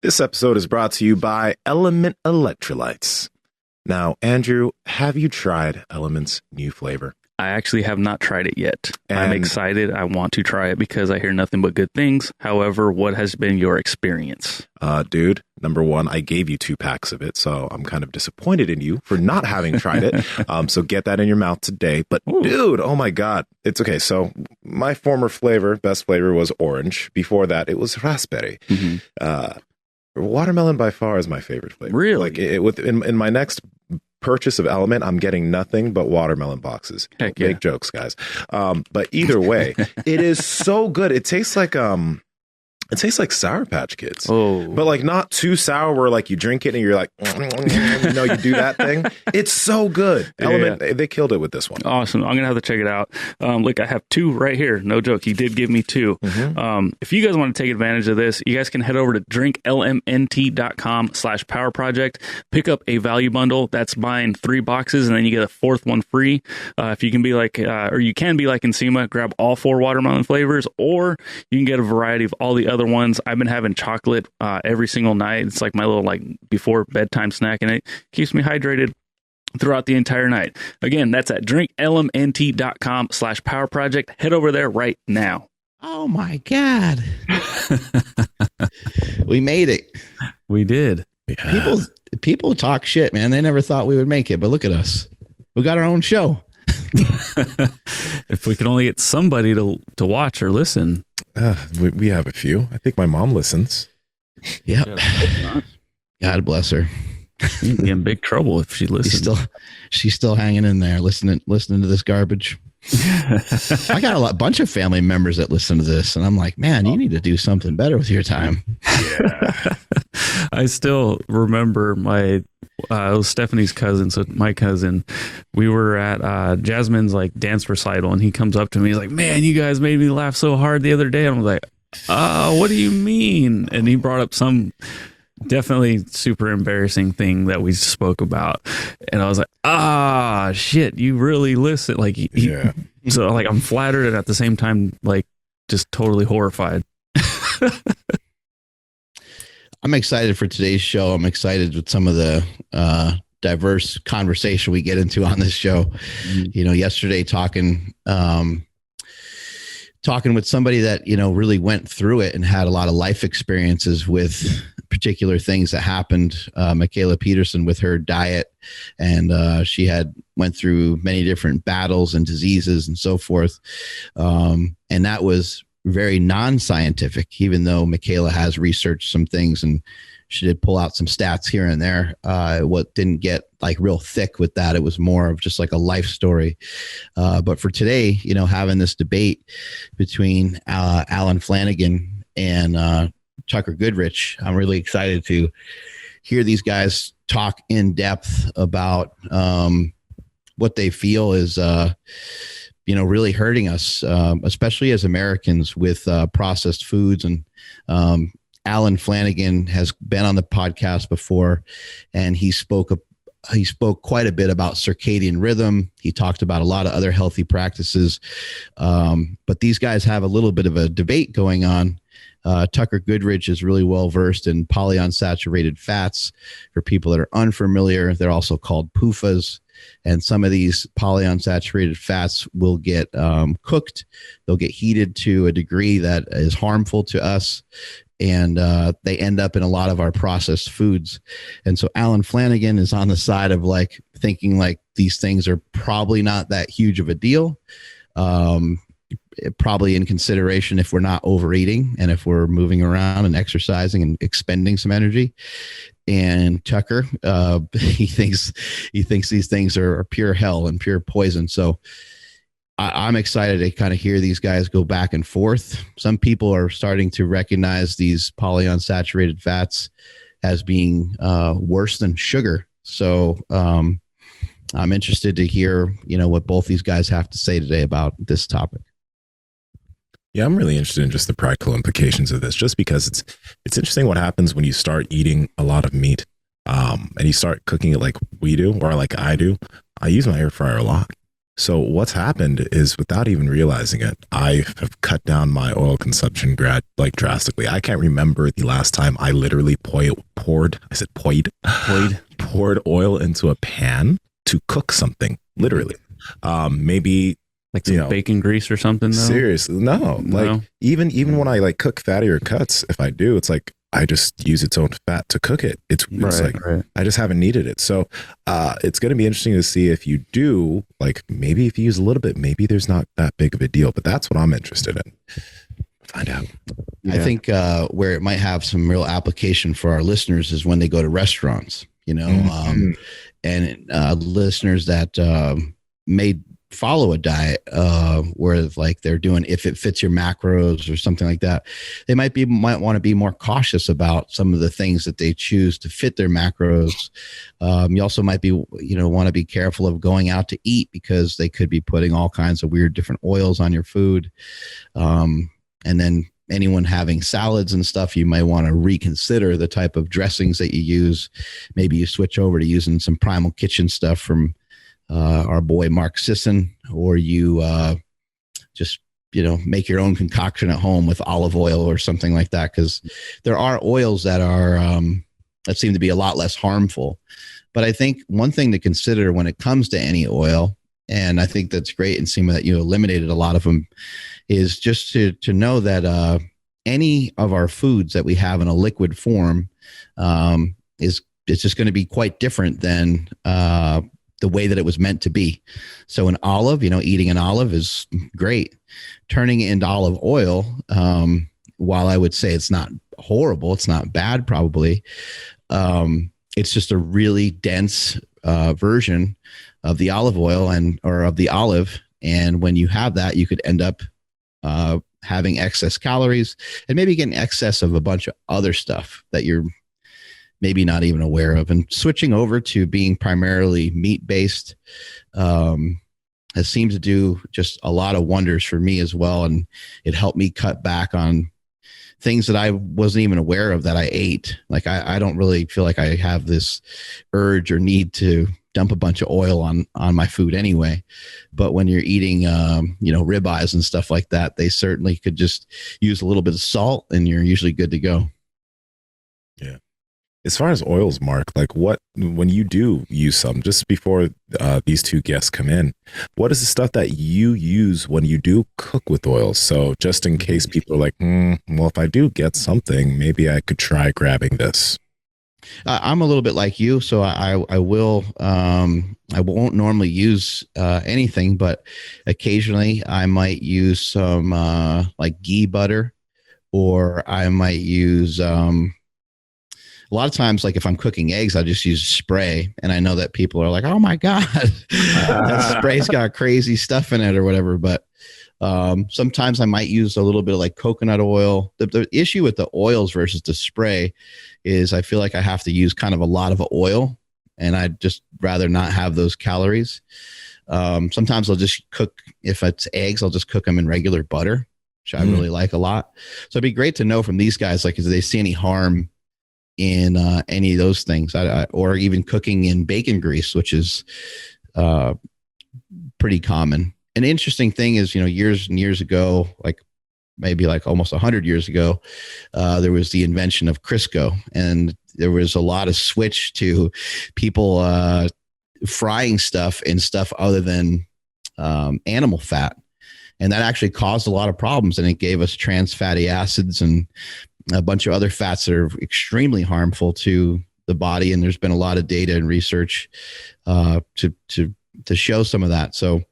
This episode is brought to you by Element Electrolytes. Now, Andrew, have you tried Element's new flavor? I actually have not tried it yet. I'm excited. I want to try it because I hear nothing but good things. However, what has been your experience? Dude, number one, I gave you 2 packs of it, so I'm kind of disappointed in you for not having tried it. So get that in your mouth today. But dude, oh my God. It's okay. So my former flavor, best flavor was orange. Before that, it was raspberry. Mm-hmm. Watermelon by far is my favorite flavor. Really? Like in my next purchase of Element, I'm getting nothing but watermelon boxes. Heck yeah. Make jokes, guys. But either way, it is so good. It tastes like Sour Patch Kids. Oh, but like not too sour where like you drink it and you're like, you do that thing. It's so good. Element, they killed it with this one. Awesome. I'm gonna have to check it out. Look, I have 2 right here. No joke. He did give me 2. Mm-hmm. If you guys want to take advantage of this, you guys can head over to drinklmnt.com/power project. Pick up a value bundle. That's buying 3 boxes and then you get a 4th one free. If you can be like, or you can be like Nsima, grab all 4 watermelon flavors, or you can get a variety of all the other ones. I've been having chocolate every single night. It's like my little before bedtime snack, and it keeps me hydrated throughout the entire night. Again, that's at drinklmnt.com/power project. Head over there right now. Oh my God. We made it. We did. Yeah. People talk shit, man. They never thought we would make it, but look at us. We got our own show. If we could only get somebody to watch or listen. We have a few. I think my mom listens. Yep. God bless her. She'd be in big trouble if she listens. She's still hanging in there, listening to this garbage. I got a bunch of family members that listen to this, and I'm like, man, you need to do something better with your time. Yeah. I still remember it was Stephanie's cousin, so my cousin. We were at Jasmine's dance recital, and he comes up to me. He's like, "Man, you guys made me laugh so hard the other day." And I was like, "What do you mean?" And he brought up some definitely super embarrassing thing that we spoke about, and I was like, shit, you really listen." Yeah. So I'm flattered and at the same time just totally horrified. I'm excited for today's show. I'm excited with some of the diverse conversation we get into on this show. Mm-hmm. Yesterday talking with somebody that, really went through it and had a lot of life experiences with particular things that happened. Michaela Peterson with her diet, and she went through many different battles and diseases and so forth. And that was very non-scientific, even though Michaela has researched some things and she did pull out some stats here and there. What didn't get real thick with that. It was more of just a life story. But for today, having this debate between Alan Flanagan and Tucker Goodrich, I'm really excited to hear these guys talk in depth about what they feel is really hurting us, especially as Americans with processed foods. And Alan Flanagan has been on the podcast before, and he spoke quite a bit about circadian rhythm. He talked about a lot of other healthy practices. But these guys have a little bit of a debate going on. Tucker Goodrich is really well versed in poly unsaturated fats. For people that are unfamiliar, they're also called PUFAs. And some of these polyunsaturated fats will get cooked. They'll get heated to a degree that is harmful to us. And they end up in a lot of our processed foods. And so Alan Flanagan is on the side of thinking these things are probably not that huge of a deal. Probably in consideration if we're not overeating and if we're moving around and exercising and expending some energy. And Tucker, he thinks these things are pure hell and pure poison. So I'm excited to kind of hear these guys go back and forth. Some people are starting to recognize these polyunsaturated fats as being worse than sugar. So I'm interested to hear, what both these guys have to say today about this topic. Yeah, I'm really interested in just the practical implications of this, just because it's interesting what happens when you start eating a lot of meat, and you start cooking it like we do, or like I do. I use my air fryer a lot. So what's happened is, without even realizing it, I have cut down my oil consumption drastically. I can't remember the last time I literally poured oil into a pan to cook something, literally. Maybe like some bacon grease or something, though? Seriously, no. Like even when I like cook fattier cuts, if I do, it's like I just use its own fat to cook it. It's right. I just haven't needed it. So it's going to be interesting to see if you do, like, maybe if you use a little bit, maybe there's not that big of a deal, but that's what I'm interested in. Find out. Yeah. I think where it might have some real application for our listeners is when they go to restaurants, you know, and listeners that may follow a diet where like they're doing, if it fits your macros or something like that, they might want to be more cautious about some of the things that they choose to fit their macros. You also might be, want to be careful of going out to eat because they could be putting all kinds of weird different oils on your food. And then anyone having salads and stuff, you might want to reconsider the type of dressings that you use. Maybe you switch over to using some Primal Kitchen stuff from our boy Mark Sisson, or you just make your own concoction at home with olive oil or something like that, because there are oils that are that seem to be a lot less harmful. But I think one thing to consider when it comes to any oil, and I think that's great, and seeing that you eliminated a lot of them, is just to know that any of our foods that we have in a liquid form it's just going to be quite different than the way that it was meant to be. So an olive, eating an olive is great. Turning it into olive oil, while I would say it's not horrible, it's not bad probably, it's just a really dense version of the olive oil or of the olive. And when you have that, you could end up having excess calories and maybe getting excess of a bunch of other stuff that you're maybe not even aware of. And switching over to being primarily meat-based has seemed to do just a lot of wonders for me as well. And it helped me cut back on things that I wasn't even aware of that I ate. Like I don't really feel like I have this urge or need to dump a bunch of oil on my food anyway. But when you're eating, ribeyes and stuff like that, they certainly could just use a little bit of salt and you're usually good to go. Yeah. As far as oils, Mark, like when you do use some, just before these two guests come in, what is the stuff that you use when you do cook with oils? So just in case people are like, well, if I do get something, maybe I could try grabbing this. I'm a little bit like you, so I will. I won't normally use anything, but occasionally I might use some like ghee butter, or I might use. A lot of times, like if I'm cooking eggs, I just use spray, and I know that people are like, "Oh my god, that spray's got crazy stuff in it," or whatever. But sometimes I might use a little bit of like coconut oil. The issue with the oils versus the spray is I feel like I have to use kind of a lot of oil, and I'd just rather not have those calories. Sometimes I'll just cook, if it's eggs, I'll just cook them in regular butter, which I really like a lot. So it'd be great to know from these guys, like, if they see any harm in any of those things, or even cooking in bacon grease, which is pretty common. An interesting thing is, years and years ago, like maybe like almost 100 years ago, there was the invention of Crisco, and there was a lot of switch to people frying stuff in stuff other than animal fat. And that actually caused a lot of problems, and it gave us trans fatty acids and a bunch of other fats that are extremely harmful to the body. And there's been a lot of data and research to show some of that. So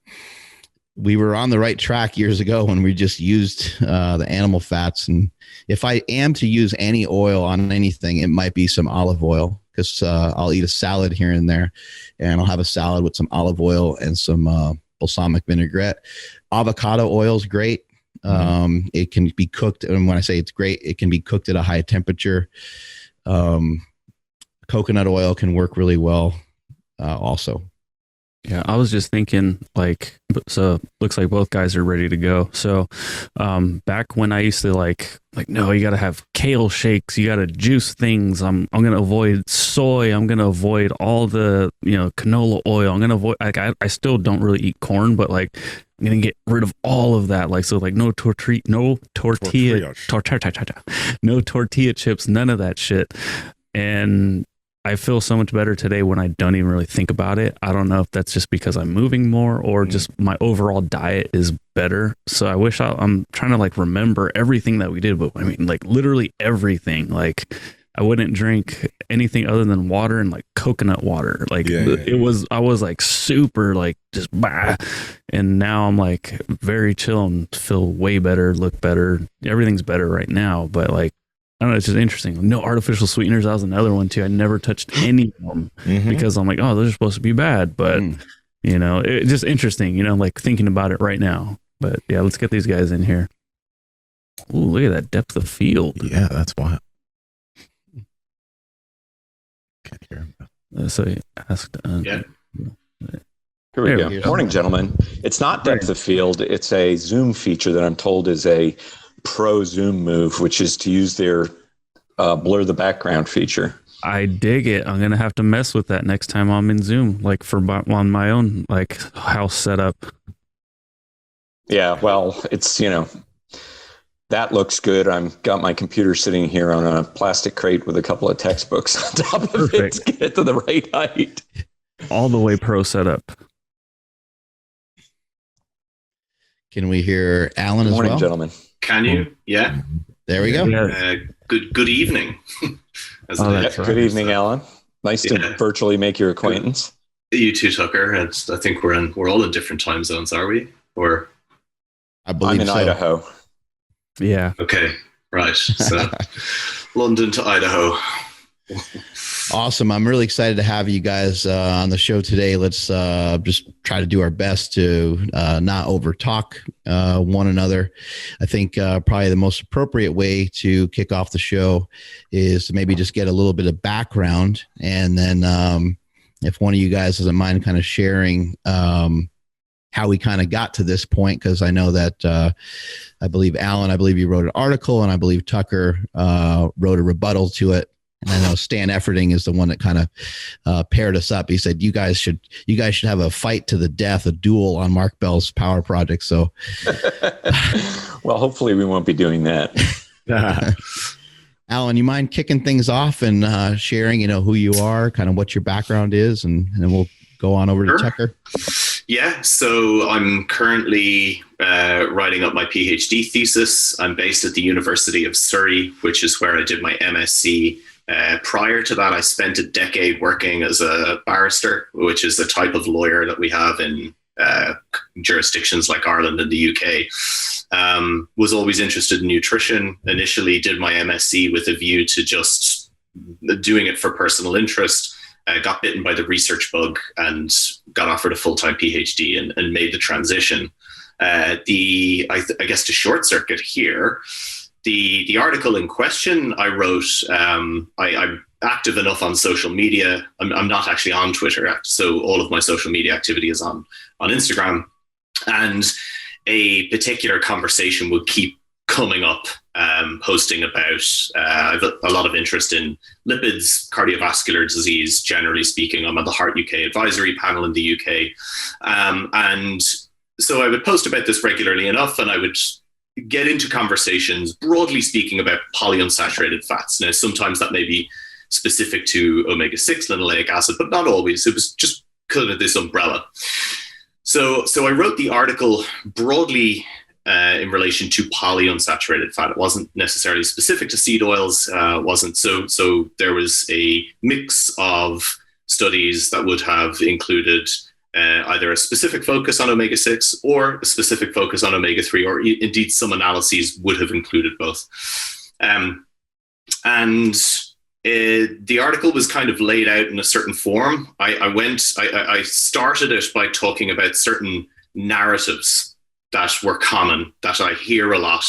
we were on the right track years ago when we just used the animal fats. And if I am to use any oil on anything, it might be some olive oil, because I'll eat a salad here and there, and I'll have a salad with some olive oil and some balsamic vinaigrette. Avocado oil is great. It can be cooked, and when I say it's great, it can be cooked at a high temperature. Coconut oil can work really well also. Yeah, I was just thinking, like, so looks like both guys are ready to go. So, back when I used to like, no, you got to have kale shakes, you got to juice things. I'm going to avoid soy. I'm going to avoid all the, canola oil. I'm going to avoid, like, I still don't really eat corn, but like, I'm going to get rid of all of that. Like, so like no tortilla chips, none of that shit. And I feel so much better today when I don't even really think about it. I don't know if that's just because I'm moving more or just my overall diet is better. So I wish I'm trying to like remember everything that we did, but I mean like literally everything. Like I wouldn't drink anything other than water and like coconut water. Like I was like super like just bah. And now I'm like very chill and feel way better, look better. Everything's better right now, but like I don't know, it's just interesting. No artificial sweeteners. That was another one too. I never touched any of them because I'm like, oh, those are supposed to be bad. But, it's just interesting, like thinking about it right now. But yeah, let's get these guys in here. Ooh, look at that depth of field. Yeah, that's wild. Can't hear him. So you asked. Here we go. Morning, gentlemen. It's not depth of field. It's a Zoom feature that I'm told is a pro Zoom move, which is to use their blur the background feature. I dig it. I'm gonna have to mess with that next time I'm in Zoom, like on my own like house setup. Yeah, well, it's that looks good. I've got my computer sitting here on a plastic crate with a couple of textbooks on top of it to get it to the right height. All the way pro setup. Can we hear Alan as well? Morning, gentlemen. Can you? Yeah. There we go. Good evening. Good evening, Alan. Nice to virtually make your acquaintance. You too, Tucker. I think we're all in different time zones, are we? Or I believe I'm in Idaho. Yeah. Okay. Right. So London to Idaho. Awesome. I'm really excited to have you guys on the show today. Let's just try to do our best to not over talk one another. I think probably the most appropriate way to kick off the show is to maybe just get a little bit of background. And then if one of you guys doesn't mind kind of sharing how we kind of got to this point, because I know that I believe Alan, you wrote an article, and I believe Tucker wrote a rebuttal to it. And I know Stan Efferding is the one that kind of paired us up. He said, you guys should have a fight to the death, a duel on Mark Bell's power project. So, well, hopefully we won't be doing that. Alan, you mind kicking things off and sharing, who you are, kind of what your background is, and then we'll go on over to Tucker. Yeah, so I'm currently writing up my PhD thesis. I'm based at the University of Surrey, which is where I did my MSc. Prior to that, I spent a decade working as a barrister, which is the type of lawyer that we have in jurisdictions like Ireland and the UK. Was always interested in nutrition. Initially did my MSc with a view to just doing it for personal interest. Got bitten by the research bug and got offered a full-time PhD and made the transition. I guess to short circuit here, the article in question I wrote, I'm active enough on social media. I'm not actually on Twitter, so all of my social media activity is on Instagram. And a particular conversation would keep coming up, posting about I have a lot of interest in lipids, cardiovascular disease, generally speaking. I'm on the Heart UK advisory panel in the UK. And so I would post about this regularly enough, and I would get into conversations, broadly speaking, about polyunsaturated fats. Now, sometimes that may be specific to omega-6 linoleic acid, but not always. It was just kind of this umbrella. So I wrote the article broadly in relation to polyunsaturated fat. It wasn't necessarily specific to seed oils. Wasn't so there was a mix of studies that would have included either a specific focus on omega-6 or a specific focus on omega-3, or indeed some analyses would have included both. And the article was kind of laid out in a certain form. I started it by talking about certain narratives that were common, that I hear a lot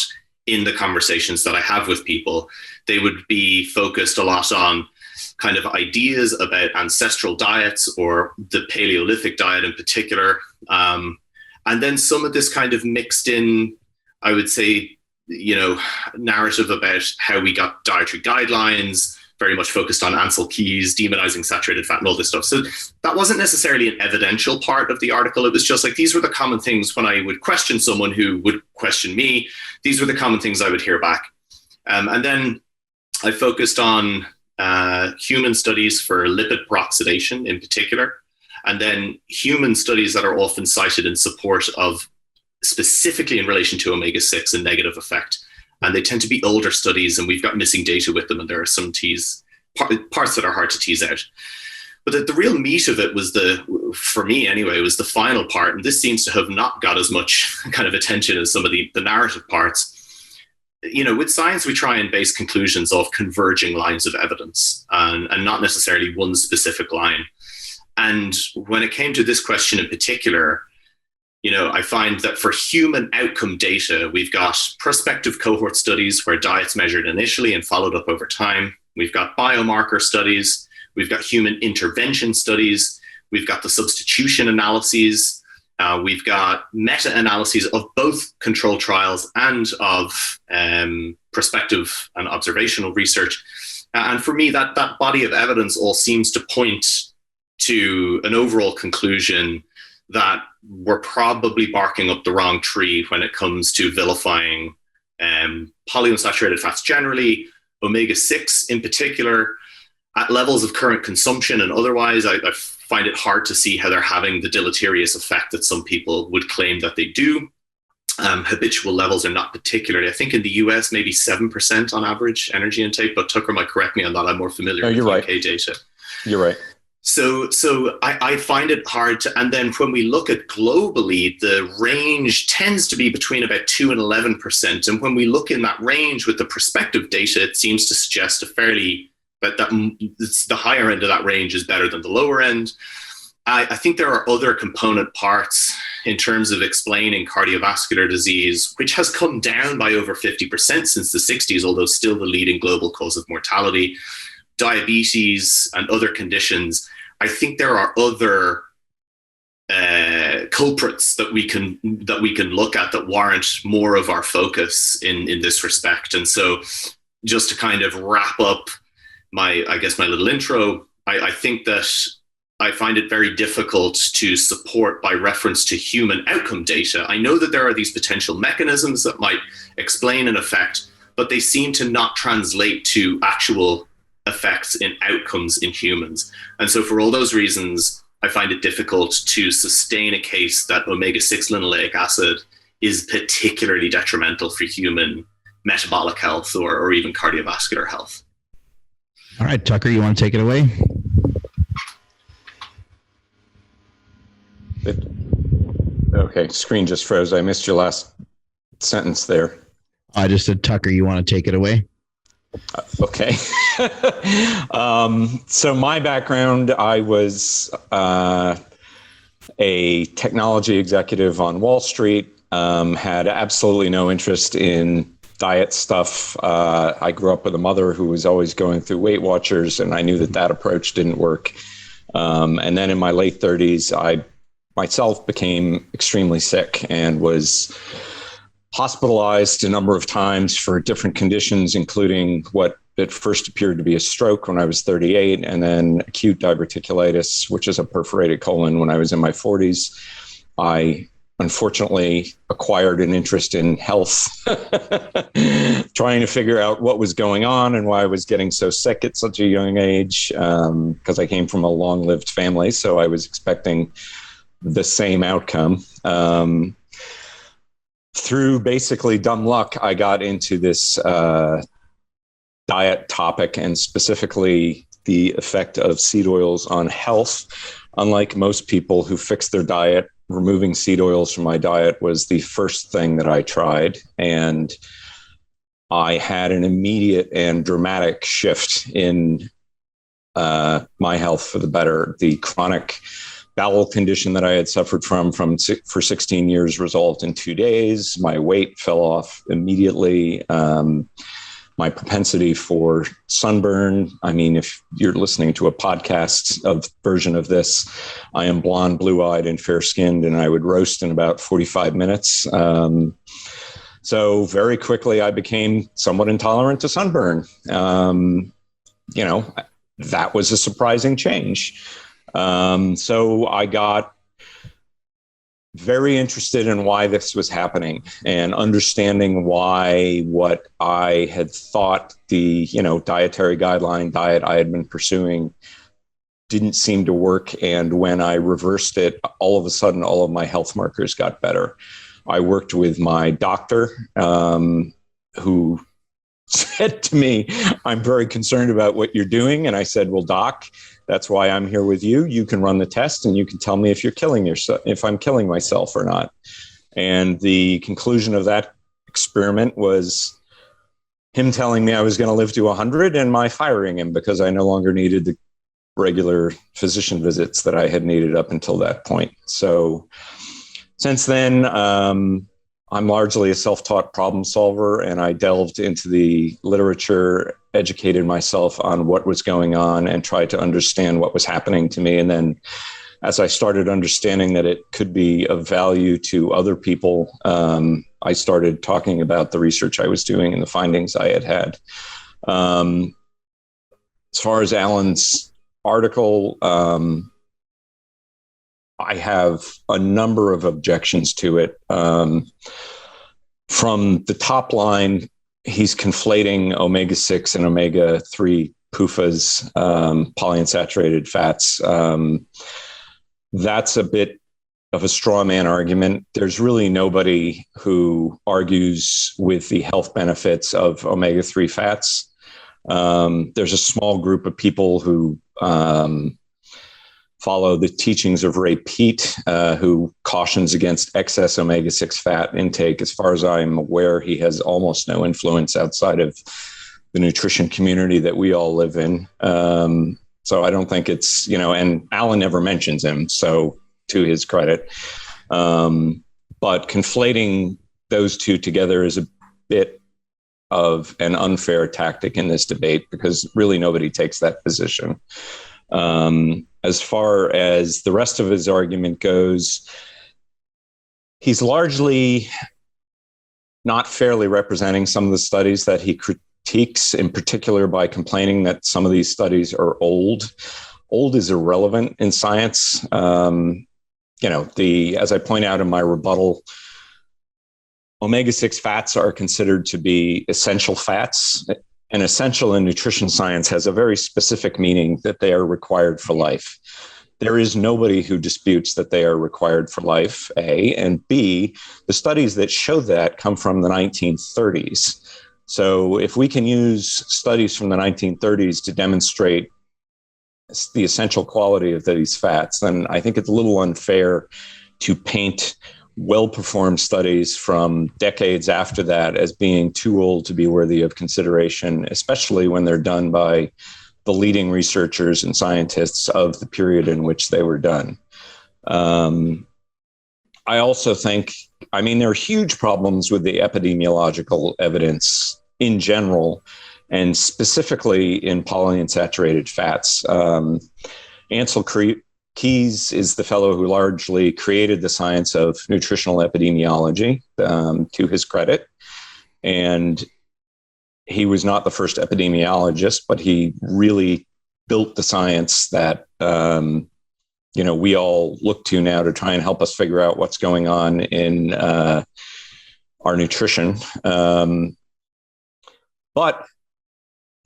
in the conversations that I have with people. They would be focused a lot on kind of ideas about ancestral diets or the Paleolithic diet in particular. And then some of this kind of mixed in, I would say, narrative about how we got dietary guidelines, very much focused on Ansel Keys, demonizing saturated fat and all this stuff. So that wasn't necessarily an evidential part of the article. It was just like, these were the common things when I would question someone who would question me. These were the common things I would hear back. And then I focused on human studies for lipid peroxidation in particular, and then human studies that are often cited in support of, specifically in relation to omega-6 and negative effect. And they tend to be older studies, and we've got missing data with them, and there are some parts that are hard to tease out. But the real meat of it was for me anyway, was the final part. And this seems to have not got as much kind of attention as some of the narrative parts. With science, we try and base conclusions off converging lines of evidence and not necessarily one specific line. And when it came to this question in particular, I find that for human outcome data, we've got prospective cohort studies where diet's measured initially and followed up over time. We've got biomarker studies. We've got human intervention studies. We've got the substitution analyses. We've got meta-analyses of both control trials and of prospective and observational research. And for me, that body of evidence all seems to point to an overall conclusion that we're probably barking up the wrong tree when it comes to vilifying polyunsaturated fats generally, omega-6 in particular, at levels of current consumption and otherwise. I find it hard to see how they're having the deleterious effect that some people would claim that they do. Habitual levels are not particularly, I think in the US, maybe 7% on average energy intake, but Tucker might correct me on that. I'm more familiar with UK data. You're right. So I find it hard to, and then when we look at globally, the range tends to be between about 2 and 11%. And when we look in that range with the prospective data, it seems to suggest that the higher end of that range is better than the lower end. I think there are other component parts in terms of explaining cardiovascular disease, which has come down by over 50% since the 60s, although still the leading global cause of mortality. Diabetes and other conditions. I think there are other culprits that we can look at that warrant more of our focus in this respect. And so, just to kind of wrap up my little intro, I think that I find it very difficult to support by reference to human outcome data. I know that there are these potential mechanisms that might explain an effect, but they seem to not translate to actual effects in outcomes in humans. And so for all those reasons, I find it difficult to sustain a case that omega-6 linoleic acid is particularly detrimental for human metabolic health or even cardiovascular health. All right, Tucker, you want to take it away? Okay, screen just froze. I missed your last sentence there. I just said, Tucker, you want to take it away? Okay. So my background, I was a technology executive on Wall Street, had absolutely no interest in diet stuff. I grew up with a mother who was always going through Weight Watchers, and I knew that approach didn't work. And then in my late 30s, I myself became extremely sick and was hospitalized a number of times for different conditions, including what at first appeared to be a stroke when I was 38, and then acute diverticulitis, which is a perforated colon, when I was in my 40s. I unfortunately acquired an interest in health, trying to figure out what was going on and why I was getting so sick at such a young age, because I came from a long-lived family, so I was expecting the same outcome. Through basically dumb luck, I got into this diet topic, and specifically the effect of seed oils on health. Unlike most people who fix their diet, removing seed oils from my diet was the first thing that I tried. And I had an immediate and dramatic shift in my health for the better. The chronic bowel condition that I had suffered from for 16 years resolved in 2 days. My weight fell off immediately. my propensity for sunburn. I mean, if you're listening to a podcast version of this, I am blonde, blue-eyed, and fair-skinned, and I would roast in about 45 minutes. So very quickly, I became somewhat intolerant to sunburn. That was a surprising change. So I got very interested in why this was happening and understanding why what I had thought the, dietary guideline diet I had been pursuing didn't seem to work. And when I reversed it, all of a sudden, all of my health markers got better. I worked with my doctor, who said to me, I'm very concerned about what you're doing. And I said, well, doc, that's why I'm here with you. You can run the test and you can tell me if you're killing yourself, if I'm killing myself or not. And the conclusion of that experiment was him telling me I was going to live to 100 and my firing him because I no longer needed the regular physician visits that I had needed up until that point. So since then, I'm largely a self-taught problem solver, and I delved into the literature, educated myself on what was going on, and tried to understand what was happening to me. And then as I started understanding that it could be of value to other people, I started talking about the research I was doing and the findings I had had. As far as Alan's article, I have a number of objections to it. From the top line, he's conflating omega-6 and omega-3 PUFAs, polyunsaturated fats. That's a bit of a straw man argument. There's really nobody who argues with the health benefits of omega-3 fats. There's a small group of people who follow the teachings of Ray Peat, who cautions against excess omega-6 fat intake. As far as I'm aware, he has almost no influence outside of the nutrition community that we all live in. So I don't think it's, and Alan never mentions him, so to his credit. But conflating those two together is a bit of an unfair tactic in this debate because really nobody takes that position. As far as the rest of his argument goes, he's largely not fairly representing some of the studies that he critiques, in particular by complaining that some of these studies are old. Old is irrelevant in science. As I point out in my rebuttal, omega-6 fats are considered to be essential fats. And essential in nutrition science has a very specific meaning that they are required for life. There is nobody who disputes that they are required for life, A, and B, the studies that show that come from the 1930s. So if we can use studies from the 1930s to demonstrate the essential quality of these fats, then I think it's a little unfair to paint well-performed studies from decades after that as being too old to be worthy of consideration, especially when they're done by the leading researchers and scientists of the period in which they were done. I also think, there are huge problems with the epidemiological evidence in general, and specifically in polyunsaturated fats. Ansel Keys is the fellow who largely created the science of nutritional epidemiology, to his credit. And he was not the first epidemiologist, but he really built the science that, we all look to now to try and help us figure out what's going on in our nutrition. But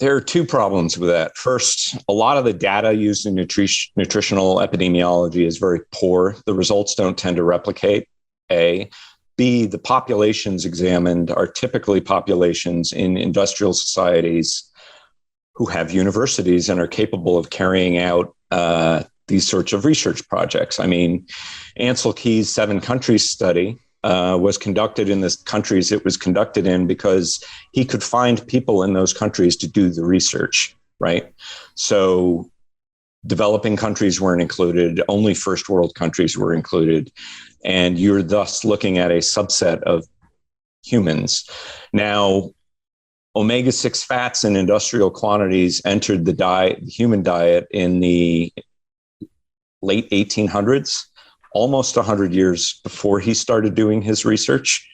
there are two problems with that. First, a lot of the data used in nutritional epidemiology is very poor. The results don't tend to replicate, A. B, the populations examined are typically populations in industrial societies who have universities and are capable of carrying out these sorts of research projects. Ansel Keys' 7 countries study was conducted in the countries it was conducted in because he could find people in those countries to do the research, right? So developing countries weren't included, only first world countries were included, and you're thus looking at a subset of humans. Now, omega-6 fats in industrial quantities entered the human diet in the late 1800s, almost 100 years before he started doing his research.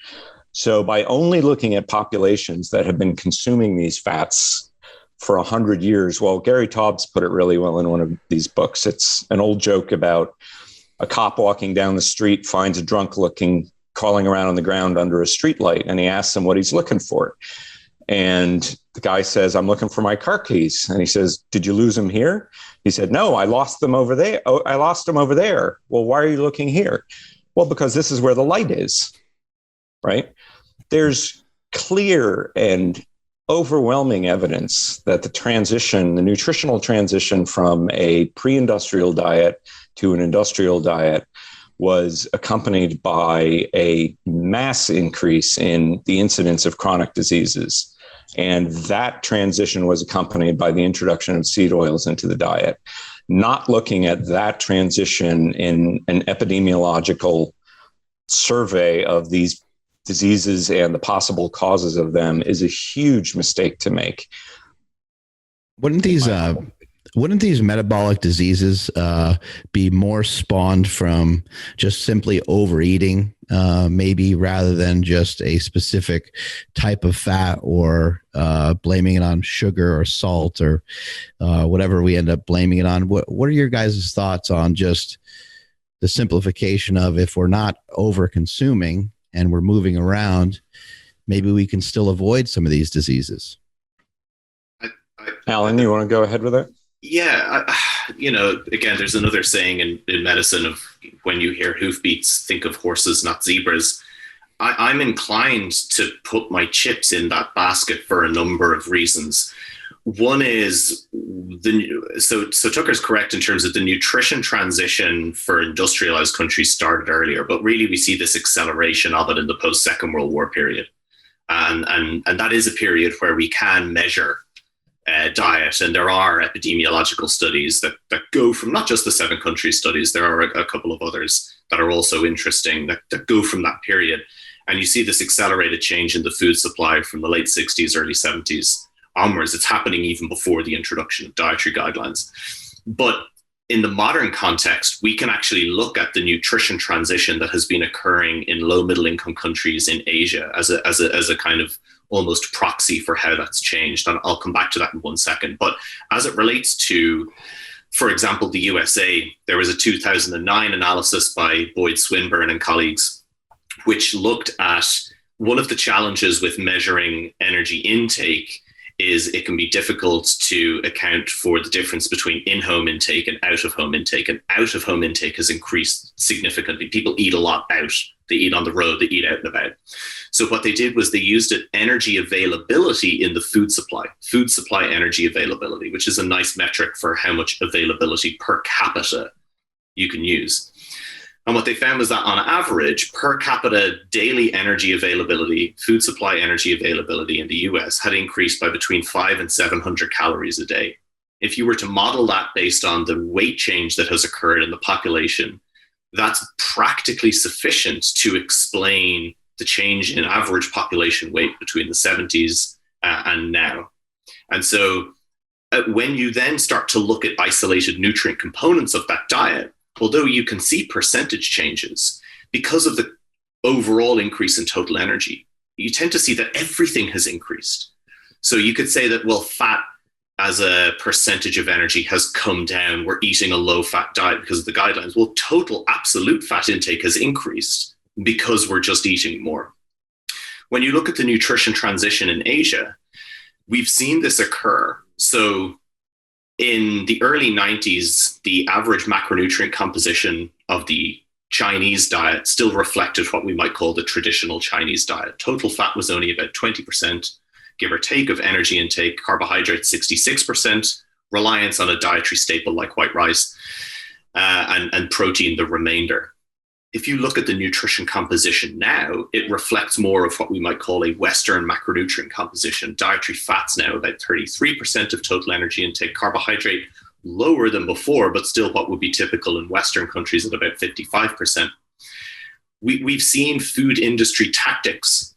So by only looking at populations that have been consuming these fats for 100 years, well, Gary Taubes put it really well in one of these books. It's an old joke about a cop walking down the street, finds a drunk crawling around on the ground under a streetlight, and he asks him what he's looking for. And the guy says, I'm looking for my car keys. And he says, did you lose them here? He said, no, I lost them over there. Oh, I lost them over there. Well, why are you looking here? Well, because this is where the light is, right? There's clear and overwhelming evidence that the nutritional transition from a pre-industrial diet to an industrial diet was accompanied by a mass increase in the incidence of chronic diseases. And that transition was accompanied by the introduction of seed oils into the diet. Not looking at that transition in an epidemiological survey of these diseases and the possible causes of them is a huge mistake to make. Wouldn't these metabolic diseases be more spawned from just simply overeating, maybe rather than just a specific type of fat, or blaming it on sugar or salt or whatever we end up blaming it on? What are your guys' thoughts on just the simplification of, if we're not over consuming and we're moving around, maybe we can still avoid some of these diseases? Alan, you want to go ahead with it? Yeah, again, there's another saying in medicine of, when you hear hoofbeats, think of horses, not zebras. I'm inclined to put my chips in that basket for a number of reasons. One is, so Tucker's correct in terms of the nutrition transition for industrialized countries started earlier, but really we see this acceleration of it in the post-Second World War period. And that is a period where we can measure diet, and there are epidemiological studies that go from not just the 7 country studies, there are a couple of others that are also interesting that go from that period. And you see this accelerated change in the food supply from the late 60s, early 70s onwards. It's happening even before the introduction of dietary guidelines. But in the modern context, we can actually look at the nutrition transition that has been occurring in low middle income countries in Asia as a kind of almost proxy for how that's changed. And I'll come back to that in 1 second. But as it relates to, for example, the USA, there was a 2009 analysis by Boyd Swinburne and colleagues, which looked at one of the challenges with measuring energy intake is it can be difficult to account for the difference between in-home intake and out-of-home intake. And out-of-home intake has increased significantly. People eat a lot out. They eat on the road, they eat out and about. So what they did was they used an energy availability in the food supply energy availability, which is a nice metric for how much availability per capita you can use. And what they found was that on average, per capita daily energy availability, food supply energy availability in the US had increased by between 500 and 700 calories a day. If you were to model that based on the weight change that has occurred in the population, that's practically sufficient to explain the change in average population weight between the 70s and now. And so when you then start to look at isolated nutrient components of that diet, although you can see percentage changes, because of the overall increase in total energy, you tend to see that everything has increased. So you could say that, well, fat as a percentage of energy has come down. We're eating a low-fat diet because of the guidelines. Well, total absolute fat intake has increased because we're just eating more. When you look at the nutrition transition in Asia, we've seen this occur. So in the early 90s, the average macronutrient composition of the Chinese diet still reflected what we might call the traditional Chinese diet. Total fat was only about 20%, give or take, of energy intake, carbohydrates 66%, reliance on a dietary staple like white rice, and protein the remainder. If you look at the nutrition composition now, it reflects more of what we might call a Western macronutrient composition. Dietary fats now about 33% of total energy intake, carbohydrate lower than before, but still what would be typical in Western countries at about 55%. We've seen food industry tactics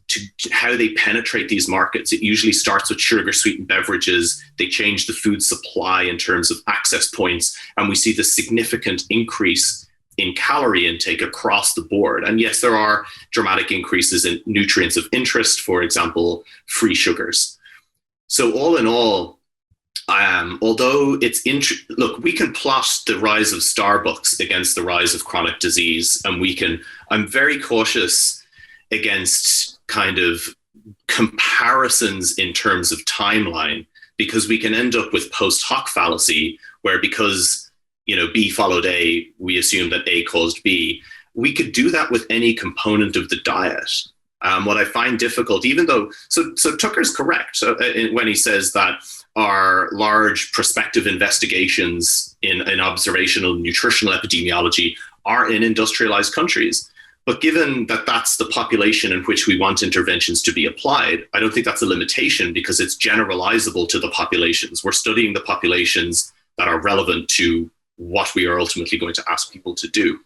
how they penetrate these markets. It usually starts with sugar sweetened beverages. They change the food supply in terms of access points, and we see the significant increase in calorie intake across the board. And yes, there are dramatic increases in nutrients of interest, for example, free sugars. So all in all, although look, we can plot the rise of Starbucks against the rise of chronic disease, and I'm very cautious against kind of comparisons in terms of timeline, because we can end up with post hoc fallacy, where because B followed A, we assume that A caused B. We could do that with any component of the diet. What I find difficult, even though, so Tucker's correct when he says that our large prospective investigations in observational nutritional epidemiology are in industrialized countries. But given that that's the population in which we want interventions to be applied, I don't think that's a limitation, because it's generalizable to the populations. We're studying the populations that are relevant to what we are ultimately going to ask people to do.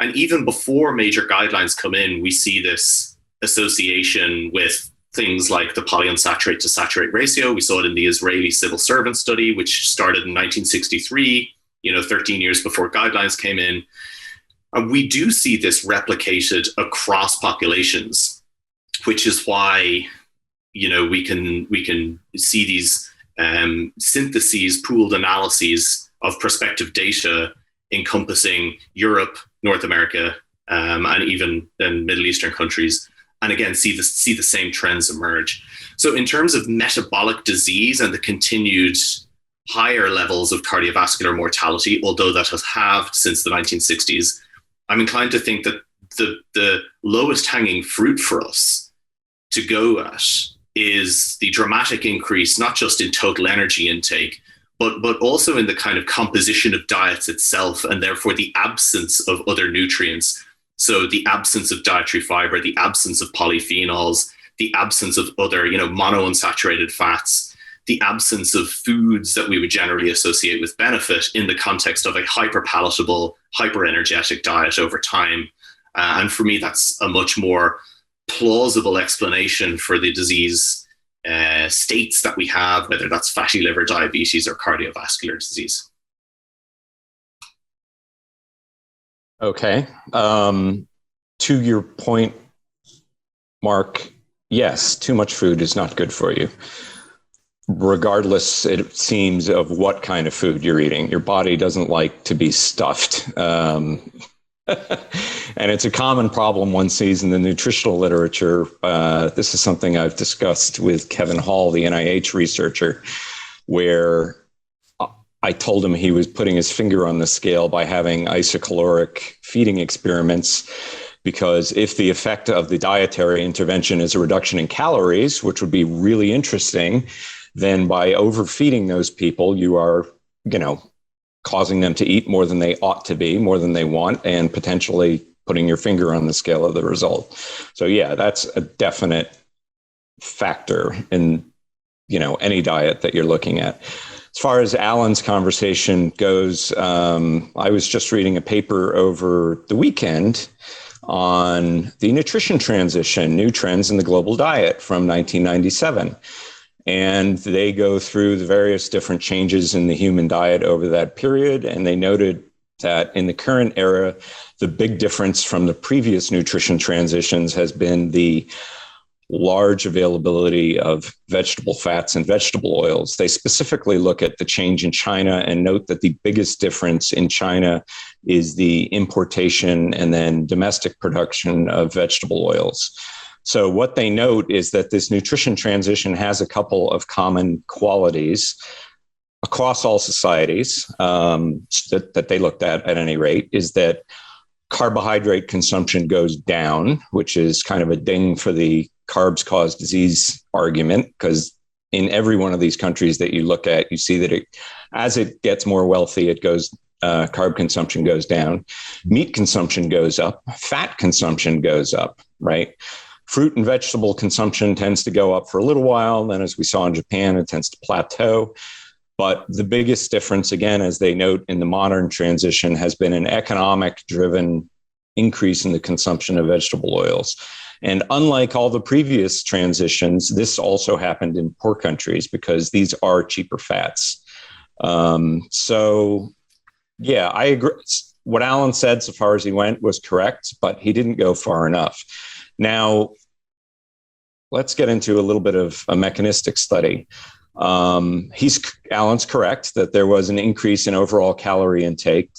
And even before major guidelines come in, we see this association with things like the poly unsaturated to saturate ratio. We saw it in the Israeli civil servant study, which started in 1963, 13 years before guidelines came in. And we do see this replicated across populations, which is why, we can see these syntheses, pooled analyses of prospective data encompassing Europe, North America, and even in Middle Eastern countries, and again see the same trends emerge. So in terms of metabolic disease and the continued higher levels of cardiovascular mortality, although that has halved since the 1960s, I'm inclined to think that the lowest hanging fruit for us to go at is the dramatic increase, not just in total energy intake, but also in the kind of composition of diets itself, and therefore the absence of other nutrients. So the absence of dietary fiber, the absence of polyphenols, the absence of other, monounsaturated fats, the absence of foods that we would generally associate with benefit in the context of a hyperpalatable, hyperenergetic diet over time. And for me, that's a much more plausible explanation for the disease states that we have, whether that's fatty liver diabetes or cardiovascular disease. Okay. To your point, Mark, yes, too much food is not good for you. Regardless, it seems, of what kind of food you're eating. Your body doesn't like to be stuffed. And it's a common problem one sees in the nutritional literature. This is something I've discussed with Kevin Hall, the NIH researcher, where I told him he was putting his finger on the scale by having isocaloric feeding experiments, because if the effect of the dietary intervention is a reduction in calories, which would be really interesting, then by overfeeding those people, you are, causing them to eat more than they ought to be, more than they want, and potentially putting your finger on the scale of the result. So yeah, that's a definite factor in, any diet that you're looking at. As far as Alan's conversation goes, I was just reading a paper over the weekend on the nutrition transition, new trends in the global diet from 1997. And they go through the various different changes in the human diet over that period. And they noted that in the current era, the big difference from the previous nutrition transitions has been the large availability of vegetable fats and vegetable oils. They specifically look at the change in China and note that the biggest difference in China is the importation and then domestic production of vegetable oils. So what they note is that this nutrition transition has a couple of common qualities across all societies that they looked at any rate, is that carbohydrate consumption goes down, which is kind of a ding for the carbs cause disease argument, because in every one of these countries that you look at, you see that as it gets more wealthy, carb consumption goes down, meat consumption goes up, fat consumption goes up, right? Fruit and vegetable consumption tends to go up for a little while. Then, as we saw in Japan, it tends to plateau. But the biggest difference, again, as they note in the modern transition, has been an economic-driven increase in the consumption of vegetable oils. And unlike all the previous transitions, this also happened in poor countries because these are cheaper fats. So, yeah, I agree. What Alan said so far as he went was correct, but he didn't go far enough. Now, let's get into a little bit of a mechanistic study. Alan's correct that there was an increase in overall calorie intake.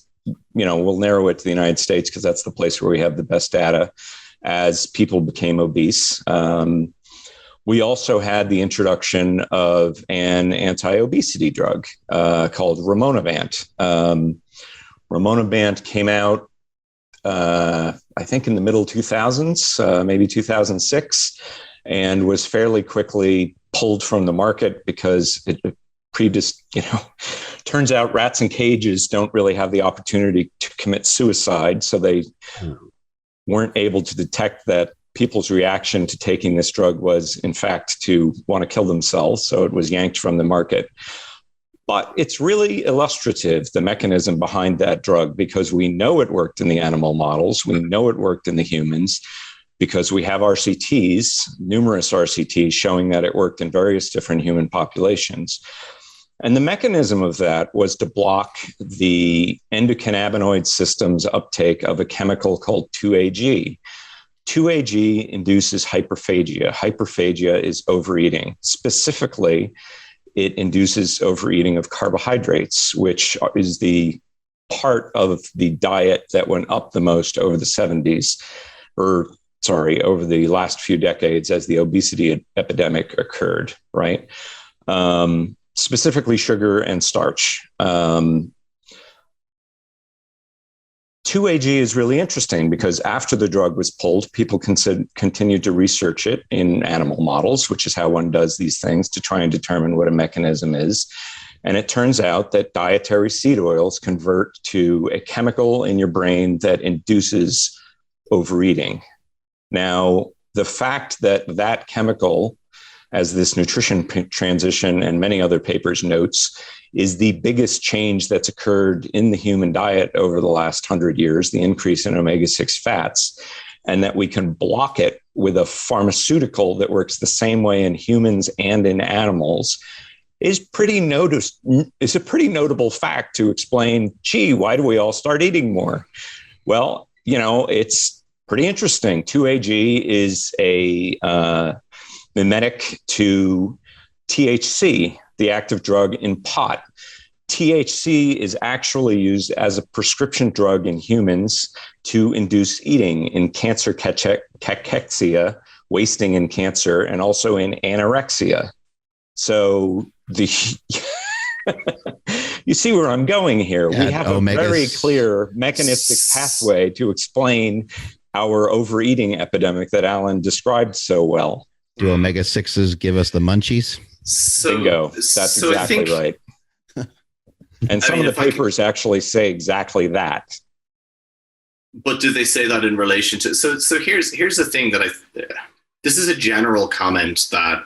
We'll narrow it to the United States because that's the place where we have the best data as people became obese. We also had the introduction of an anti-obesity drug called Rimonabant. Rimonabant came out, I think, in the middle 2000s, maybe 2006, and was fairly quickly pulled from the market because it turns out rats in cages don't really have the opportunity to commit suicide. So they weren't able to detect that people's reaction to taking this drug was, in fact, to want to kill themselves. So it was yanked from the market. But it's really illustrative, the mechanism behind that drug, because we know it worked in the animal models. We know it worked in the humans because we have RCTs, numerous RCTs, showing that it worked in various different human populations. And the mechanism of that was to block the endocannabinoid system's uptake of a chemical called 2-AG. 2-AG induces hyperphagia. Hyperphagia is overeating. Specifically, it induces overeating of carbohydrates, which is the part of the diet that went up the most over the 70s, over the last few decades as the obesity epidemic occurred, right? Specifically sugar and starch. 2-AG is really interesting because after the drug was pulled, people continued to research it in animal models, which is how one does these things to try and determine what a mechanism is. And it turns out that dietary seed oils convert to a chemical in your brain that induces overeating. Now, the fact that that chemical, as this nutrition transition and many other papers notes, is the biggest change that's occurred in the human diet over the last 100 years, the increase in omega-6 fats, and that we can block it with a pharmaceutical that works the same way in humans and in animals, is a pretty notable fact to explain, why do we all start eating more? Well, it's pretty interesting. 2-AG is a mimetic to THC, the active drug in pot. THC is actually used as a prescription drug in humans to induce eating in cancer cachexia, wasting in cancer, and also in anorexia. So you see where I'm going here. We have a very clear mechanistic pathway to explain our overeating epidemic that Alan described so well. Do omega-6s give us the munchies? Bingo. That's exactly right. And some of the papers actually say exactly that. But do they say that in relation to... So here's the thing that this is a general comment that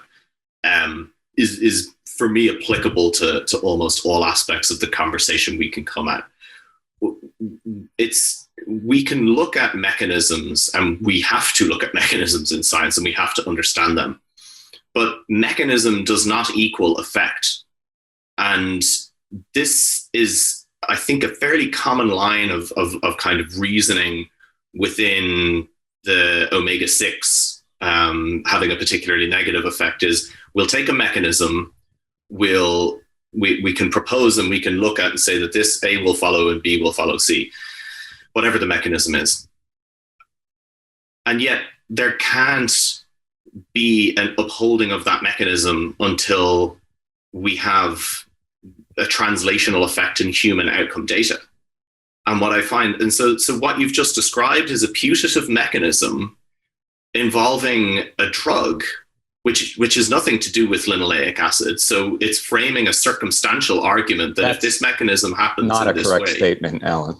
is for me applicable to almost all aspects of the conversation we can come at. We can look at mechanisms, and we have to look at mechanisms in science, and we have to understand them. But mechanism does not equal effect. And this is, I think, a fairly common line of kind of reasoning within the omega-6 having a particularly negative effect is we'll take a mechanism, we can propose and we can look at and say that this A will follow and B will follow C, whatever the mechanism is. And yet there can't be an upholding of that mechanism until we have a translational effect in human outcome data. And what I find, and so what you've just described is a putative mechanism involving a drug, which has nothing to do with linoleic acid. So it's framing a circumstantial argument that if this mechanism happens not in a this correct way, statement, Alan.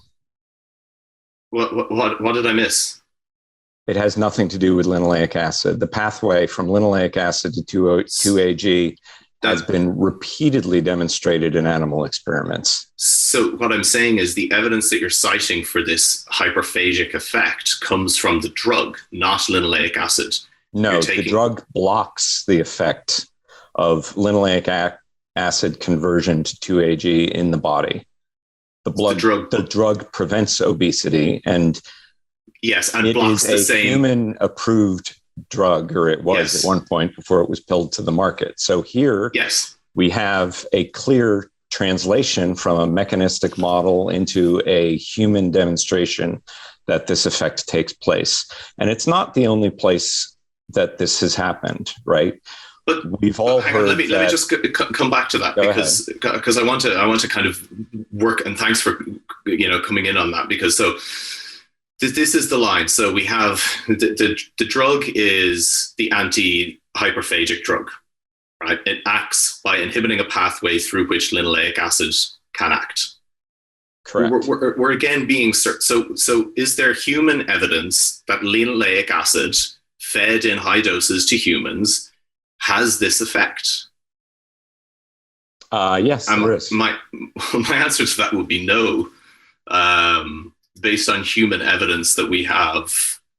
What did I miss? It has nothing to do with linoleic acid. The pathway from linoleic acid to 2-AG has been repeatedly demonstrated in animal experiments. So what I'm saying is the evidence that you're citing for this hyperphagic effect comes from the drug, not linoleic acid. No, the drug blocks the effect of linoleic acid conversion to 2-AG in the body. The drug prevents obesity, and yes, and blocks the same human-approved drug, or it was at one point before it was pulled to the market. So here, we have a clear translation from a mechanistic model into a human demonstration that this effect takes place. And it's not the only place that this has happened, right? But we've all heard. Let me just come back to that, because I want to kind of work, and thanks for coming in on that, because so this is the line. So we have the drug is the anti-hyperphagic drug, right? It acts by inhibiting a pathway through which linoleic acid can act. Correct. We're again being so is there human evidence that linoleic acid fed in high doses to humans has this effect? Yes, there is. My answer to that would be no, based on human evidence that we have.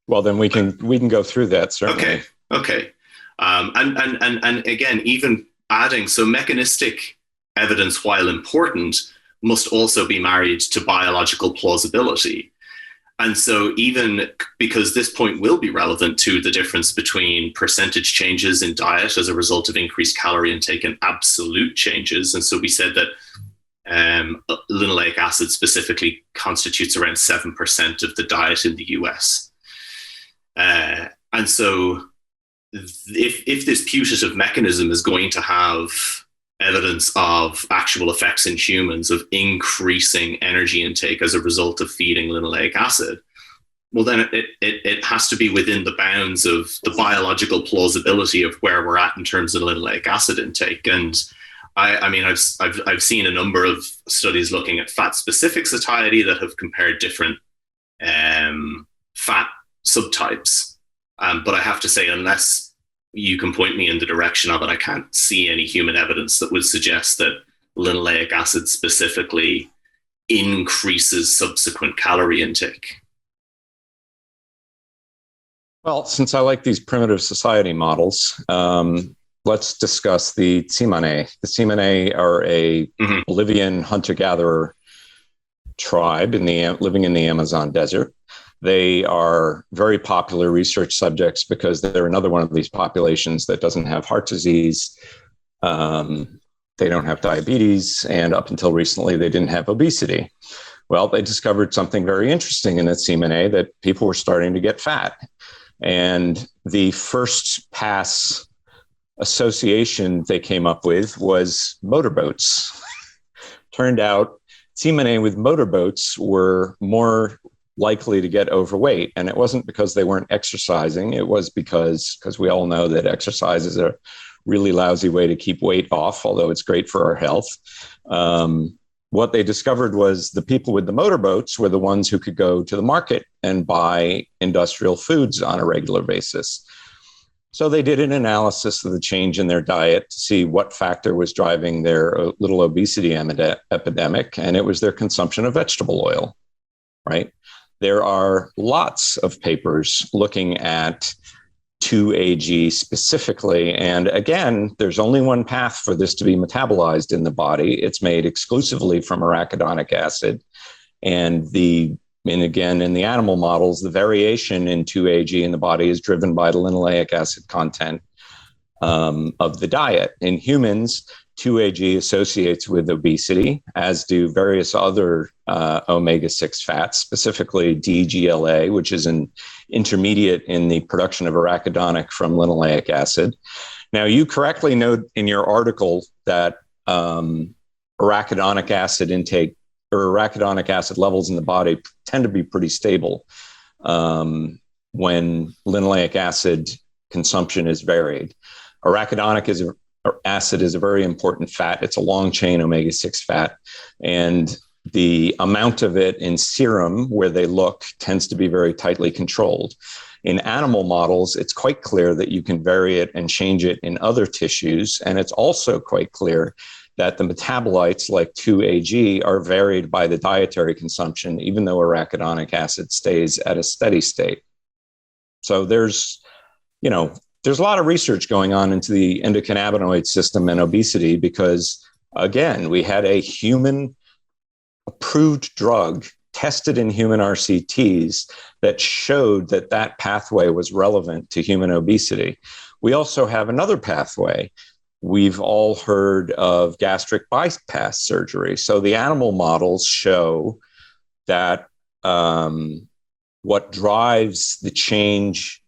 Well, then we can go through that, certainly. Okay. And again, even adding, so mechanistic evidence, while important, must also be married to biological plausibility. And so even because this point will be relevant to the difference between percentage changes in diet as a result of increased calorie intake and absolute changes. And so we said that linoleic acid specifically constitutes around 7% of the diet in the US. And so if this putative mechanism is going to have evidence of actual effects in humans of increasing energy intake as a result of feeding linoleic acid, well, then it has to be within the bounds of the biological plausibility of where we're at in terms of linoleic acid intake. And I mean, I've seen a number of studies looking at fat-specific satiety that have compared different fat subtypes. But I have to say, unless you can point me in the direction of it, I can't see any human evidence that would suggest that linoleic acid specifically increases subsequent calorie intake. Well, since I like these primitive society models, let's discuss the Tsimane. The Tsimane are a Bolivian hunter-gatherer tribe living in the Amazon desert. They are very popular research subjects because they're another one of these populations that doesn't have heart disease. They don't have diabetes. And up until recently, they didn't have obesity. Well, they discovered something very interesting in the Tsimane, that people were starting to get fat. And the first pass association they came up with was motorboats. Turned out Tsimane with motorboats were more likely to get overweight. And it wasn't because they weren't exercising. It was because we all know that exercise is a really lousy way to keep weight off, although it's great for our health. What they discovered was the people with the motorboats were the ones who could go to the market and buy industrial foods on a regular basis. So they did an analysis of the change in their diet to see what factor was driving their little obesity epidemic, and it was their consumption of vegetable oil, right? There are lots of papers looking at 2-AG specifically. And again, there's only one path for this to be metabolized in the body. It's made exclusively from arachidonic acid. And again, in the animal models, the variation in 2-AG in the body is driven by the linoleic acid content of the diet. In humans, 2-AG associates with obesity, as do various other omega-6 fats, specifically DGLA, which is an intermediate in the production of arachidonic from linoleic acid. Now, you correctly note in your article that arachidonic acid intake or arachidonic acid levels in the body tend to be pretty stable when linoleic acid consumption is varied. Arachidonic acid is a very important fat. It's a long chain omega-6 fat. And the amount of it in serum where they look tends to be very tightly controlled. In animal models, it's quite clear that you can vary it and change it in other tissues. And it's also quite clear that the metabolites like 2-AG are varied by the dietary consumption, even though arachidonic acid stays at a steady state. So there's a lot of research going on into the endocannabinoid system and obesity because, again, we had a human approved drug tested in human RCTs that showed that that pathway was relevant to human obesity. We also have another pathway. We've all heard of gastric bypass surgery. So the animal models show that what drives the change,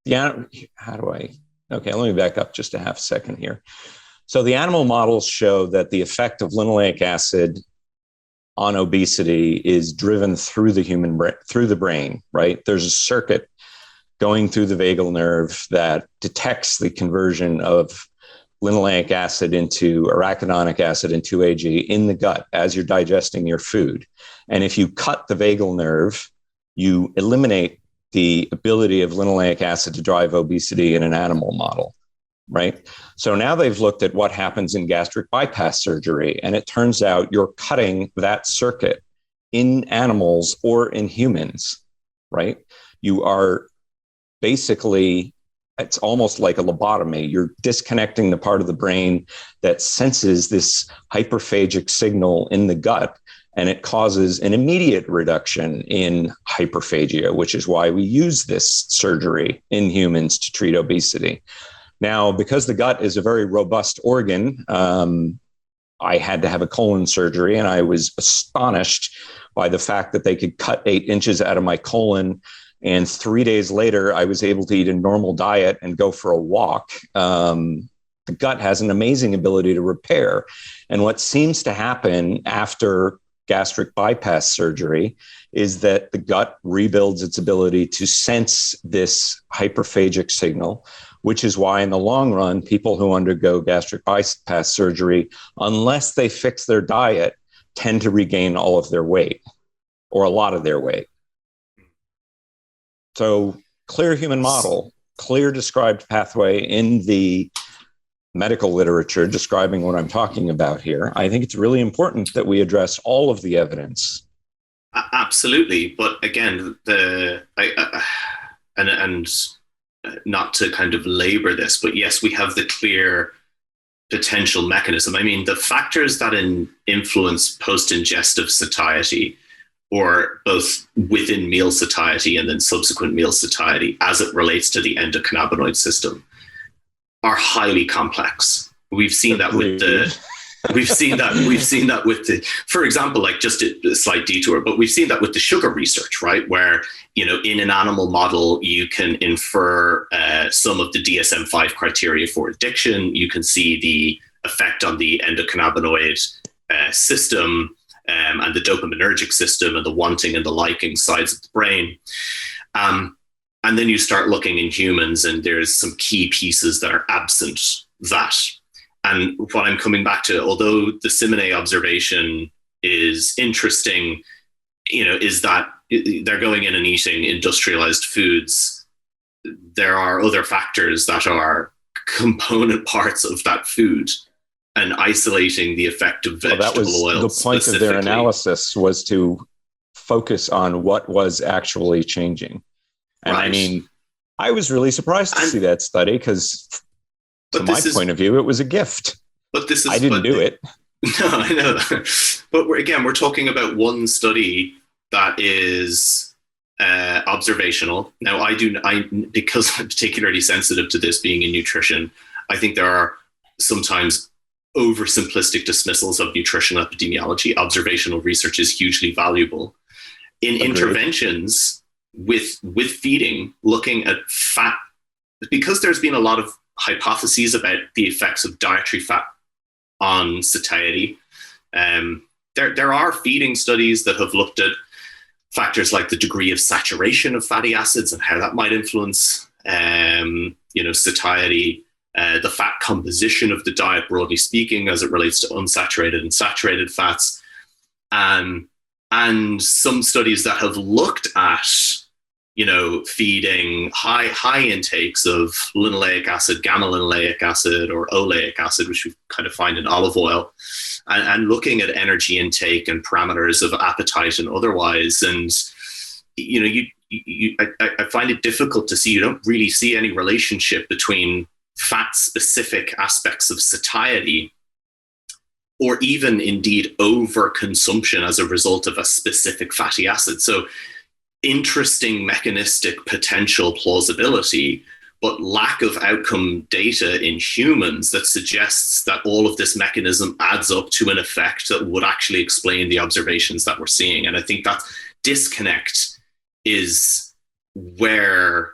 let me back up just a half second here. So the animal models show that the effect of linoleic acid on obesity is driven through the brain, right? There's a circuit going through the vagal nerve that detects the conversion of linoleic acid into arachidonic acid and 2-AG in the gut as you're digesting your food. And if you cut the vagal nerve, you eliminate the ability of linoleic acid to drive obesity in an animal model, right? So now they've looked at what happens in gastric bypass surgery, and it turns out you're cutting that circuit in animals or in humans, right? You are basically, it's almost like a lobotomy. You're disconnecting the part of the brain that senses this hyperphagic signal in the gut, and it causes an immediate reduction in hyperphagia, which is why we use this surgery in humans to treat obesity. Now, because the gut is a very robust organ, I had to have a colon surgery, and I was astonished by the fact that they could cut 8 inches out of my colon. And 3 days later, I was able to eat a normal diet and go for a walk. The gut has an amazing ability to repair. And what seems to happen after gastric bypass surgery is that the gut rebuilds its ability to sense this hyperphagic signal, which is why in the long run, people who undergo gastric bypass surgery, unless they fix their diet, tend to regain all of their weight or a lot of their weight. So clear human model, clear described pathway in the medical literature describing what I'm talking about here. I think it's really important that we address all of the evidence. Absolutely. But again, and not to kind of labor this, but yes, we have the clear potential mechanism. I mean, the factors that influence post-ingestive satiety, or both within meal satiety and then subsequent meal satiety as it relates to the endocannabinoid system, are highly complex. We've seen that with the for example, like just a slight detour, but we've seen that with the sugar research, right? Where, in an animal model, you can infer some of the DSM-5 criteria for addiction. You can see the effect on the endocannabinoid system and the dopaminergic system and the wanting and the liking sides of the brain. And then you start looking in humans, and there's some key pieces that are absent that. And what I'm coming back to, although the Simone observation is interesting, is that they're going in and eating industrialized foods. There are other factors that are component parts of that food, and isolating the effect of vegetable oil. The point of their analysis was to focus on what was actually changing. And right. I mean, I was really surprised to see that study because, from my point of view, it was a gift. But I didn't do it. No, I know that. But we're talking about one study that is observational. Now, because I'm particularly sensitive to this being in nutrition, I think there are sometimes oversimplistic dismissals of nutrition epidemiology. Observational research is hugely valuable. In Agreed. Interventions with feeding, looking at fat, because there's been a lot of hypotheses about the effects of dietary fat on satiety. There are feeding studies that have looked at factors like the degree of saturation of fatty acids and how that might influence, satiety, the fat composition of the diet, broadly speaking, as it relates to unsaturated and saturated fats. And some studies that have looked at feeding high intakes of linoleic acid, gamma linoleic acid, or oleic acid, which we kind of find in olive oil, and looking at energy intake and parameters of appetite and otherwise. And, I find it difficult to see, you don't really see any relationship between fat-specific aspects of satiety or even indeed overconsumption as a result of a specific fatty acid. So interesting mechanistic potential plausibility, but lack of outcome data in humans that suggests that all of this mechanism adds up to an effect that would actually explain the observations that we're seeing. And I think that disconnect is where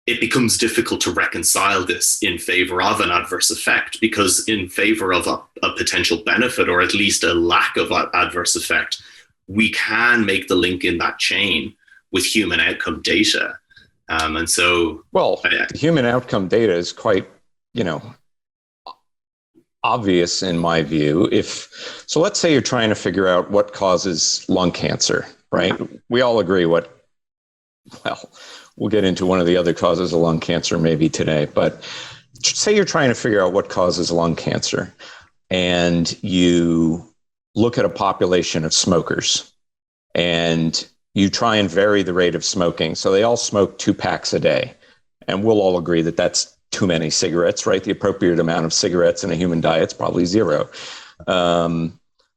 it becomes difficult to reconcile this in favor of an adverse effect, because in favor of a potential benefit, or at least a lack of adverse effect, we can make the link in that chain with human outcome data. And so... Well, human outcome data is quite, obvious in my view. So let's say you're trying to figure out what causes lung cancer, right? We all agree we'll get into one of the other causes of lung cancer maybe today, but say you're trying to figure out what causes lung cancer, and you look at a population of smokers, and you try and vary the rate of smoking. So they all smoke 2 packs a day. And we'll all agree that that's too many cigarettes, right? The appropriate amount of cigarettes in a human diet is probably 0. So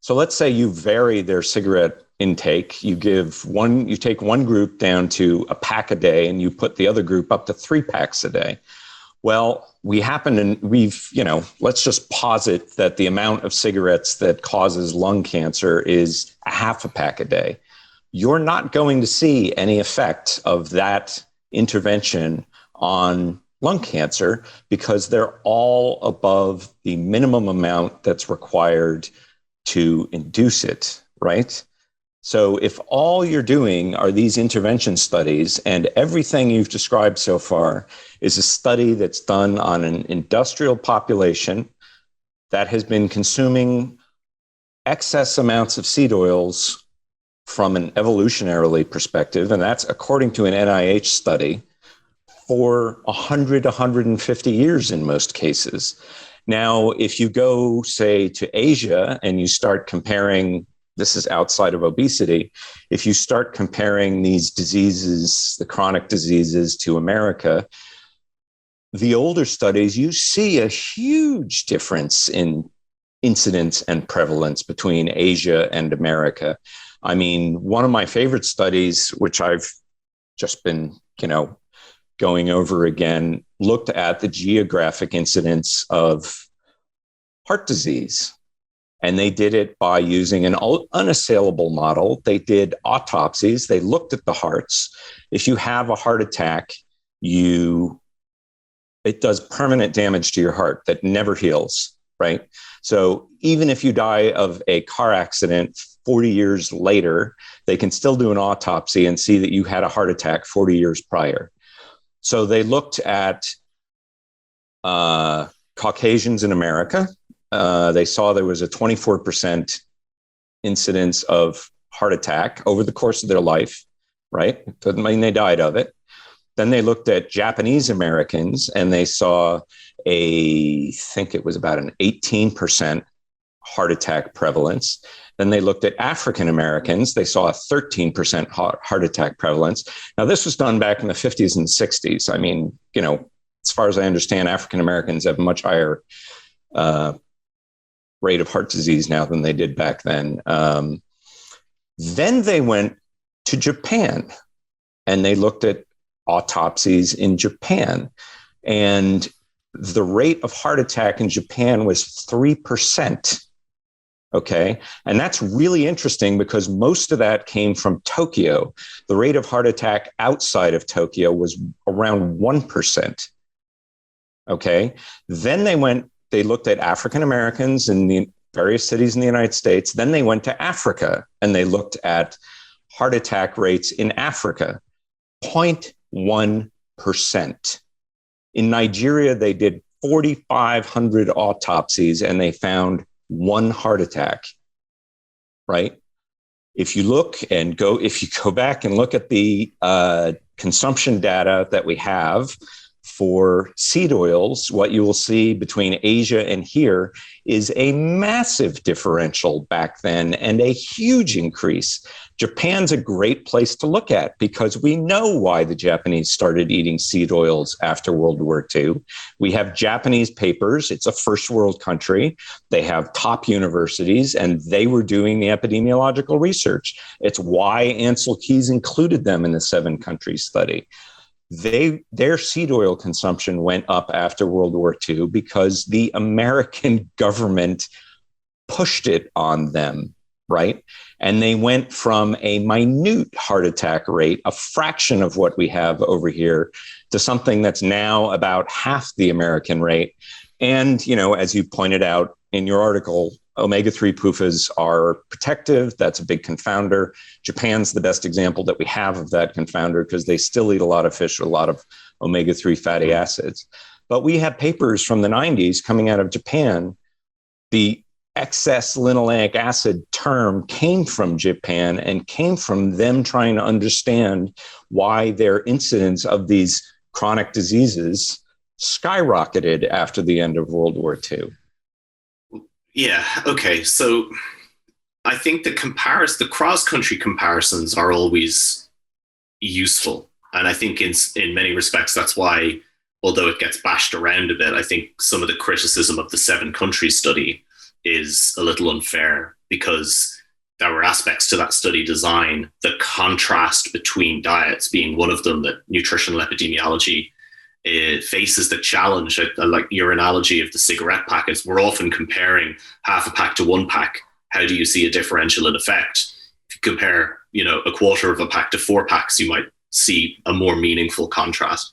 let's say you vary their cigarette intake. You take one group down to a pack a day, and you put the other group up to 3 packs a day. Well, let's just posit that the amount of cigarettes that causes lung cancer is a half a pack a day. You're not going to see any effect of that intervention on lung cancer because they're all above the minimum amount that's required to induce it, right? So if all you're doing are these intervention studies, and everything you've described so far is a study that's done on an industrial population that has been consuming excess amounts of seed oils from an evolutionarily perspective, and that's according to an NIH study, for 100, 150 years in most cases. Now, if you go, say, to Asia and you start comparing, this is outside of obesity, if you start comparing these diseases, the chronic diseases, to America, the older studies, you see a huge difference in incidence and prevalence between Asia and America. I mean, one of my favorite studies, which I've just been, going over again, looked at the geographic incidence of heart disease. And they did it by using an unassailable model. They did autopsies. They looked at the hearts. If you have a heart attack, it does permanent damage to your heart that never heals, right? So even if you die of a car accident 40 years later, they can still do an autopsy and see that you had a heart attack 40 years prior. So they looked at Caucasians in America. They saw there was a 24% incidence of heart attack over the course of their life, right? Doesn't mean they died of it. Then they looked at Japanese Americans, and they saw I think it was about an 18% heart attack prevalence. Then they looked at African Americans. They saw a 13% heart attack prevalence. Now, this was done back in the 50s and 60s. I mean, as far as I understand, African Americans have a much higher rate of heart disease now than they did back then. Then they went to Japan, and they looked at autopsies in Japan. And the rate of heart attack in Japan was 3%. Okay. And that's really interesting because most of that came from Tokyo. The rate of heart attack outside of Tokyo was around 1%. Okay. Then they looked at African Americans in the various cities in the United States. Then they went to Africa, and they looked at heart attack rates in Africa, 0.1%. In Nigeria, they did 4,500 autopsies, and they found 1 heart attack, right? if you go back and look at the consumption data that we have for seed oils, what you will see between Asia and here is a massive differential back then and a huge increase. Japan's a great place to look at because we know why the Japanese started eating seed oils after World War II. We have Japanese papers. It's a first world country. They have top universities, and they were doing the epidemiological research. It's why Ansel Keys included them in the 7-country study. Their seed oil consumption went up after World War II because the American government pushed it on them, right? And they went from a minute heart attack rate, a fraction of what we have over here, to something that's now about half the American rate. And, as you pointed out in your article, omega-3 PUFAs are protective. That's a big confounder. Japan's the best example that we have of that confounder because they still eat a lot of fish, a lot of omega-3 fatty acids. But we have papers from the 90s coming out of Japan. The excess linoleic acid term came from Japan and came from them trying to understand why their incidence of these chronic diseases skyrocketed after the end of World War II. Yeah. Okay. So I think the cross-country comparisons are always useful. And I think in many respects, that's why, although it gets bashed around a bit, I think some of the criticism of the 7-country study is a little unfair because there were aspects to that study design, the contrast between diets being one of them, that nutritional epidemiology faces the challenge. I like your analogy of the cigarette packets. We're often comparing half a pack to 1 pack. How do you see a differential in effect? If you compare, a quarter of a pack to 4 packs, you might see a more meaningful contrast.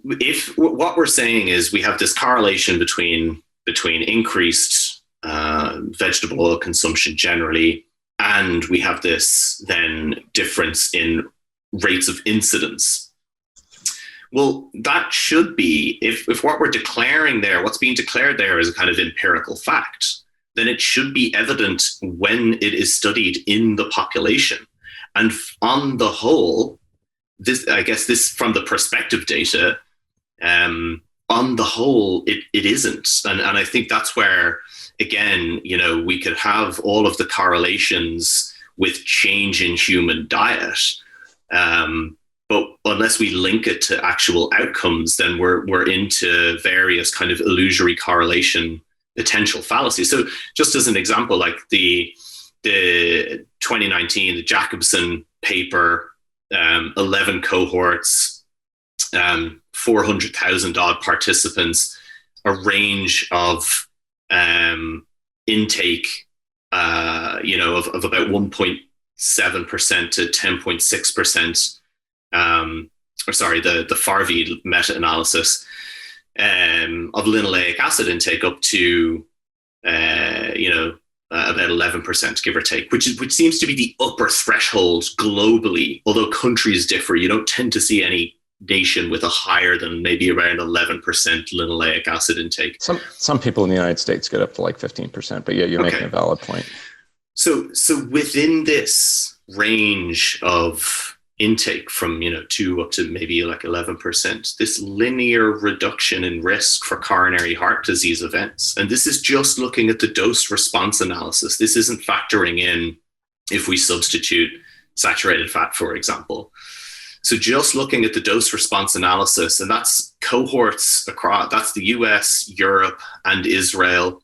If what we're saying is we have this correlation between increased vegetable oil consumption generally, and we have this then difference in rates of incidence. Well, that should be, if what we're declaring there, what's being declared there is a kind of empirical fact, then it should be evident when it is studied in the population. And on the whole, this from the prospective data, on the whole, it isn't. And I think that's where, again, we could have all of the correlations with change in human diet. But unless we link it to actual outcomes, then we're into various kind of illusory correlation potential fallacies. So just as an example, like the 2019, the Jacobson paper, 11 cohorts, 400,000 odd participants, a range of intake, of about 1.7% to 10.6%. The Farvey meta-analysis of linoleic acid intake up to about 11%, give or take, which seems to be the upper threshold globally. Although countries differ, you don't tend to see any nation with a higher than maybe around 11% linoleic acid intake. Some people in the United States get up to like 15%, but yeah, you're making a valid point. So within this range of intake from 2 up to maybe like 11%, this linear reduction in risk for coronary heart disease events. And this is just looking at the dose response analysis. This isn't factoring in if we substitute saturated fat, for example. So just looking at the dose response analysis, and that's cohorts across, that's the US, Europe, and Israel.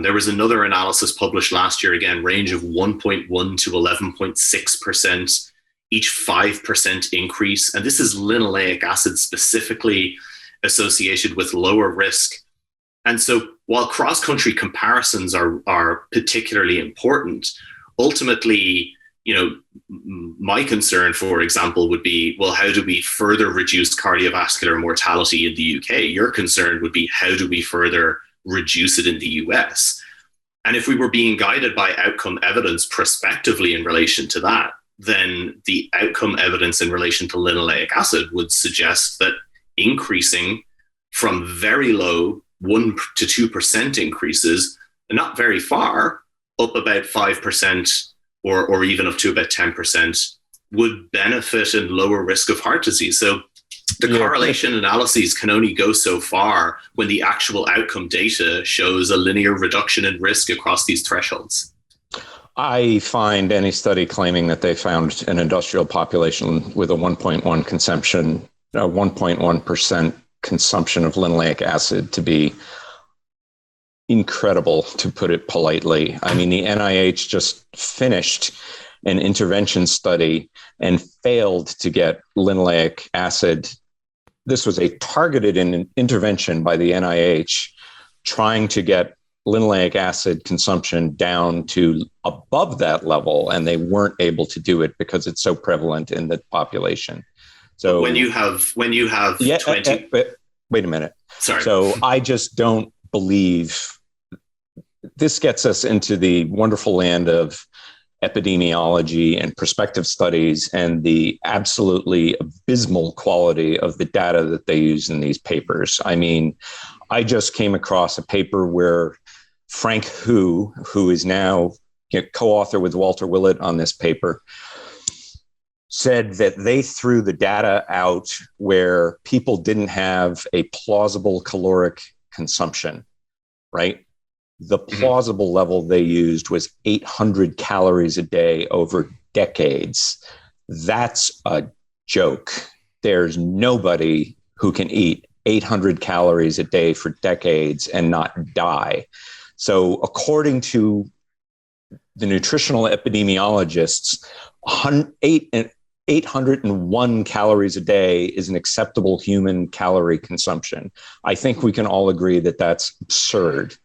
There was another analysis published last year, again, range of 1.1 to 11.6%, each 5% increase. And this is linoleic acid specifically associated with lower risk. And so while cross-country comparisons are particularly important, ultimately, my concern, for example, would be, well, how do we further reduce cardiovascular mortality in the UK? Your concern would be, how do we further reduce it in the US? And if we were being guided by outcome evidence prospectively in relation to that, then the outcome evidence in relation to linoleic acid would suggest that increasing from very low 1 to 2% increases, not very far, up about 5% or even up to about 10% would benefit and lower risk of heart disease. So the correlation analyses can only go so far when the actual outcome data shows a linear reduction in risk across these thresholds. I find any study claiming that they found an industrial population with a 1.1% consumption of linoleic acid to be incredible, to put it politely. I mean, the NIH just finished an intervention study and failed to get linoleic acid. This was a targeted intervention by the NIH trying to get linoleic acid consumption down to above that level, and they weren't able to do it because it's so prevalent in the population. So when you have 20 wait a minute. Sorry. So I just don't believe this gets us into the wonderful land of epidemiology and prospective studies and the absolutely abysmal quality of the data that they use in these papers. I mean, I just came across a paper where Frank Hu is now co-author with Walter Willett on this paper, said that they threw the data out where people didn't have a plausible caloric consumption, right? The plausible level they used was 800 calories a day over decades. That's a joke. There's nobody who can eat 800 calories a day for decades and not die. So according to the nutritional epidemiologists, 801 calories a day is an acceptable human calorie consumption. I think we can all agree that that's absurd.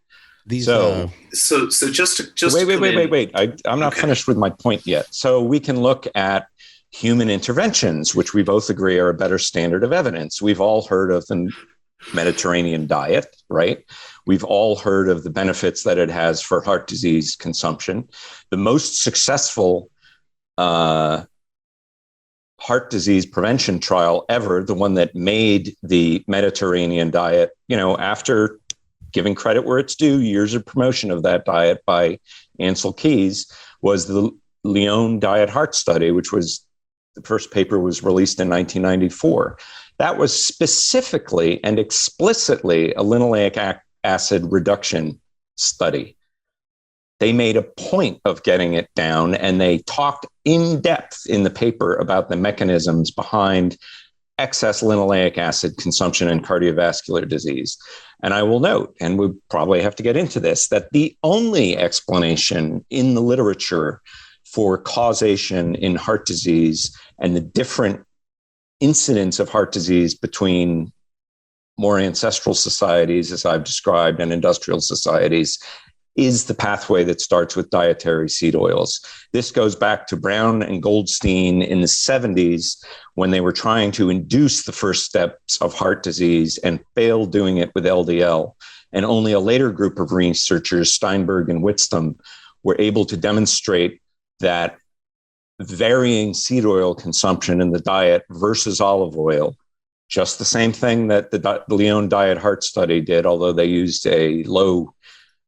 So just wait. I'm not finished with my point yet. So we can look at human interventions, which we both agree are a better standard of evidence. We've all heard of the Mediterranean diet, right? We've all heard of the benefits that it has for heart disease consumption. The most successful heart disease prevention trial ever, the one that made the Mediterranean diet, after giving credit where it's due, years of promotion of that diet by Ansel Keys, was the Lyon Diet Heart Study, which was the first paper was released in 1994. That was specifically and explicitly a linoleic acid reduction study. They made a point of getting it down, and they talked in depth in the paper about the mechanisms behind excess linoleic acid consumption and cardiovascular disease. And I will note, and we probably have to get into this, that the only explanation in the literature for causation in heart disease and the different incidence of heart disease between more ancestral societies, as I've described, and industrial societies, is the pathway that starts with dietary seed oils. This goes back to Brown and Goldstein in the 70s when they were trying to induce the first steps of heart disease and failed doing it with LDL. And only a later group of researchers, Steinberg and Whitstam, were able to demonstrate that varying seed oil consumption in the diet versus olive oil, just the same thing that the Lyon Diet Heart Study did, although they used a low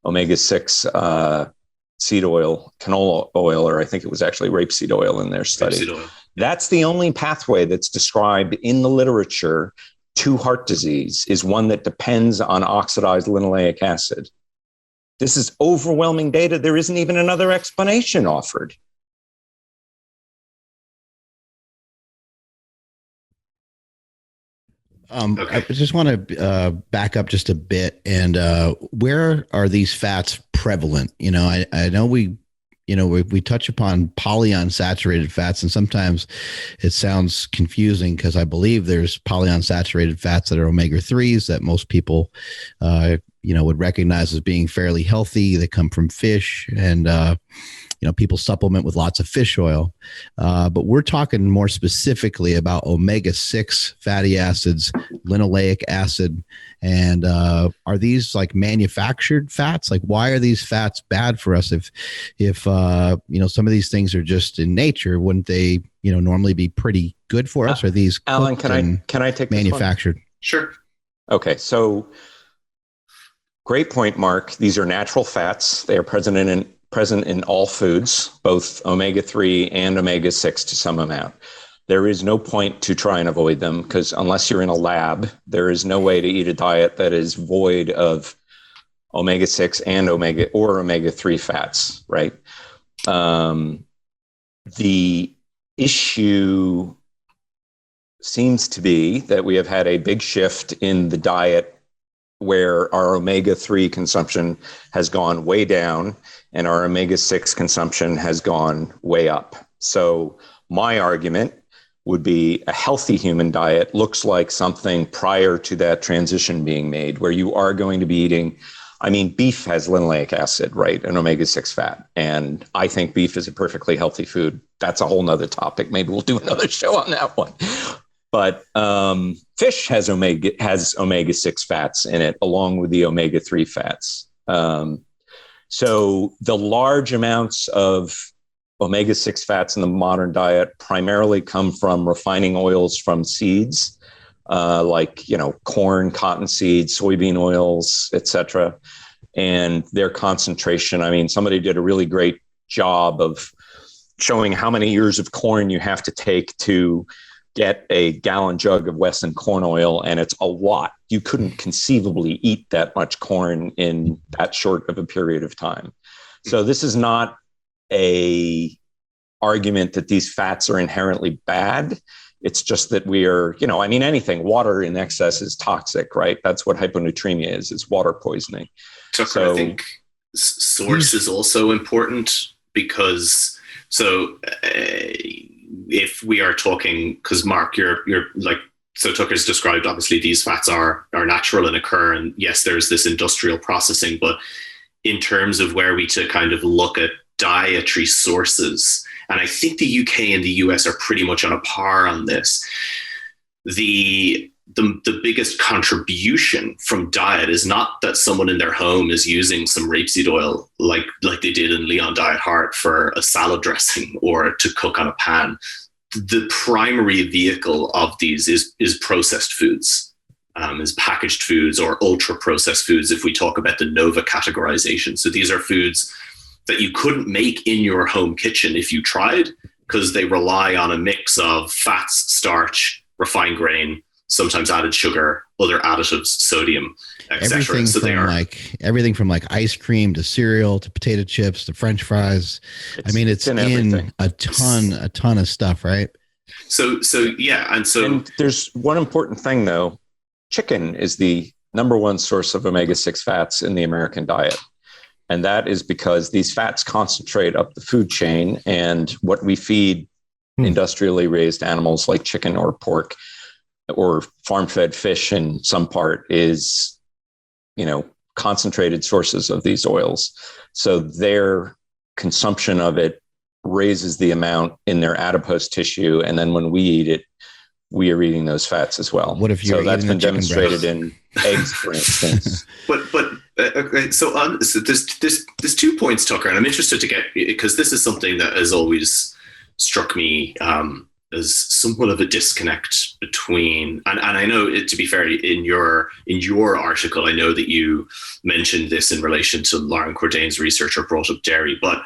omega-6 seed oil, canola oil, or I think it was actually rapeseed oil in their study. That's the only pathway that's described in the literature to heart disease, is one that depends on oxidized linoleic acid. This is overwhelming data. There isn't even another explanation offered. I just want to back up just a bit, and where are these fats prevalent? I know we touch upon polyunsaturated fats, and sometimes it sounds confusing because I believe there's polyunsaturated fats that are omega-3s that most people, would recognize as being fairly healthy. They come from fish, and people supplement with lots of fish oil. But we're talking more specifically about omega-6 fatty acids, linoleic acid. And are these like manufactured fats? Like, why are these fats bad for us? If some of these things are just in nature, wouldn't they, normally be pretty good for us? Are these Alan, can I take manufactured? Sure. Okay. So great point, Mark. These are natural fats. They are present in present in all foods, both omega-3 and omega-6 to some amount. There is no point to try and avoid them because unless you're in a lab, there is no way to eat a diet that is void of omega-6 and omega-3 fats, right? The issue seems to be that we have had a big shift in the diet where our omega-3 consumption has gone way down and our omega-6 consumption has gone way up. So my argument would be a healthy human diet looks like something prior to that transition being made, where you are going to be eating, I mean, beef has linoleic acid, right? An omega-6 fat. And I think beef is a perfectly healthy food. That's a whole nother topic. Maybe we'll do another show on that one. But fish has omega-6 fats in it, along with the omega-3 fats. So the large amounts of omega-6 fats in the modern diet primarily come from refining oils from seeds, like, corn, cottonseed, soybean oils, etc. And their concentration, I mean, somebody did a really great job of showing how many ears of corn you have to take to get a gallon jug of Wesson corn oil, and it's a lot. You couldn't conceivably eat that much corn in that short of a period of time. So this is not a argument that these fats are inherently bad. It's just that we are, anything, water in excess is toxic, right? That's what hyponatremia is water poisoning. Tucker, I think source is also important because, if we are talking, because Mark, you're like, so Tucker's described, obviously these fats are natural and occur. And yes, there's this industrial processing, but in terms of where we to kind of look at dietary sources, and I think the UK and the US are pretty much on a par on this. The biggest contribution from diet is not that someone in their home is using some rapeseed oil like they did in Leon Diet Heart for a salad dressing or to cook on a pan. The primary vehicle of these is processed foods, is packaged foods or ultra processed foods if we talk about the NOVA categorization. So these are foods that you couldn't make in your home kitchen if you tried, because they rely on a mix of fats, starch, refined grain, sometimes added sugar, other additives, sodium, etc. Everything from like ice cream to cereal to potato chips to French fries. It's in a ton of stuff, right? So and there's one important thing though. Chicken is the number one source of omega-6 fats in the American diet. And that is because these fats concentrate up the food chain, and what we feed industrially raised animals like chicken or pork or farm-fed fish in some part is, concentrated sources of these oils. So their consumption of it raises the amount in their adipose tissue. And then when we eat it, we are eating those fats as well. What if you're that's been demonstrated in eggs, for instance. So there's 2 points, Tucker, and I'm interested to get, because this is something that has always struck me as somewhat of a disconnect between, and I know it, to be fair, in your article, I know that you mentioned this in relation to Lauren Cordain's research or brought up dairy, but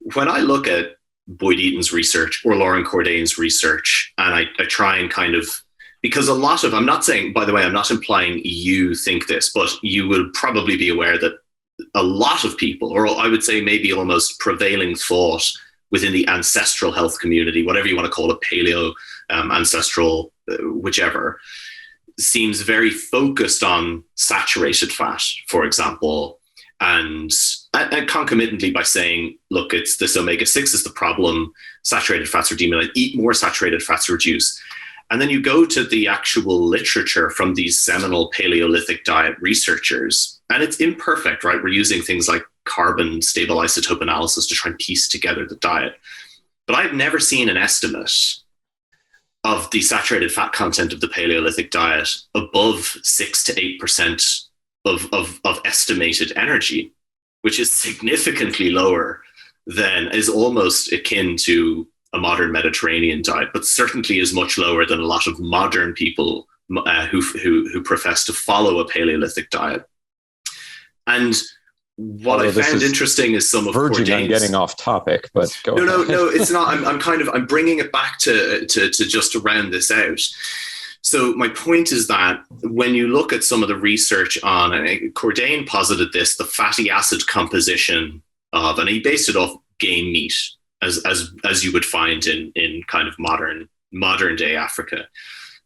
when I look at Boyd Eaton's research or Lauren Cordain's research, and I try and kind of, because a lot of, I'm not saying, by the way, I'm not implying you think this, but you will probably be aware that a lot of people, or I would say maybe almost prevailing thought within the ancestral health community, whatever you want to call it, paleo, ancestral, whichever, seems very focused on saturated fat, for example, and concomitantly by saying, look, it's this omega-6 is the problem, saturated fats are demonized, eat more saturated fats, reduce. And then you go to the actual literature from these seminal Paleolithic diet researchers, and it's imperfect, right? We're using things like carbon stable isotope analysis to try and piece together the diet. But I've never seen an estimate of the saturated fat content of the Paleolithic diet above 6 to 8% of estimated energy, which is significantly lower than, is almost akin to a modern Mediterranean diet, but certainly is much lower than a lot of modern people who profess to follow a Paleolithic diet. And what I found interesting is some of verging on Cordain's getting off topic, but go ahead. No, it's not. I'm bringing it back to just to round this out. So my point is that when you look at some of the research on, and Cordain posited this, the fatty acid composition of, and he based it off game meat, as you would find in kind of modern day Africa.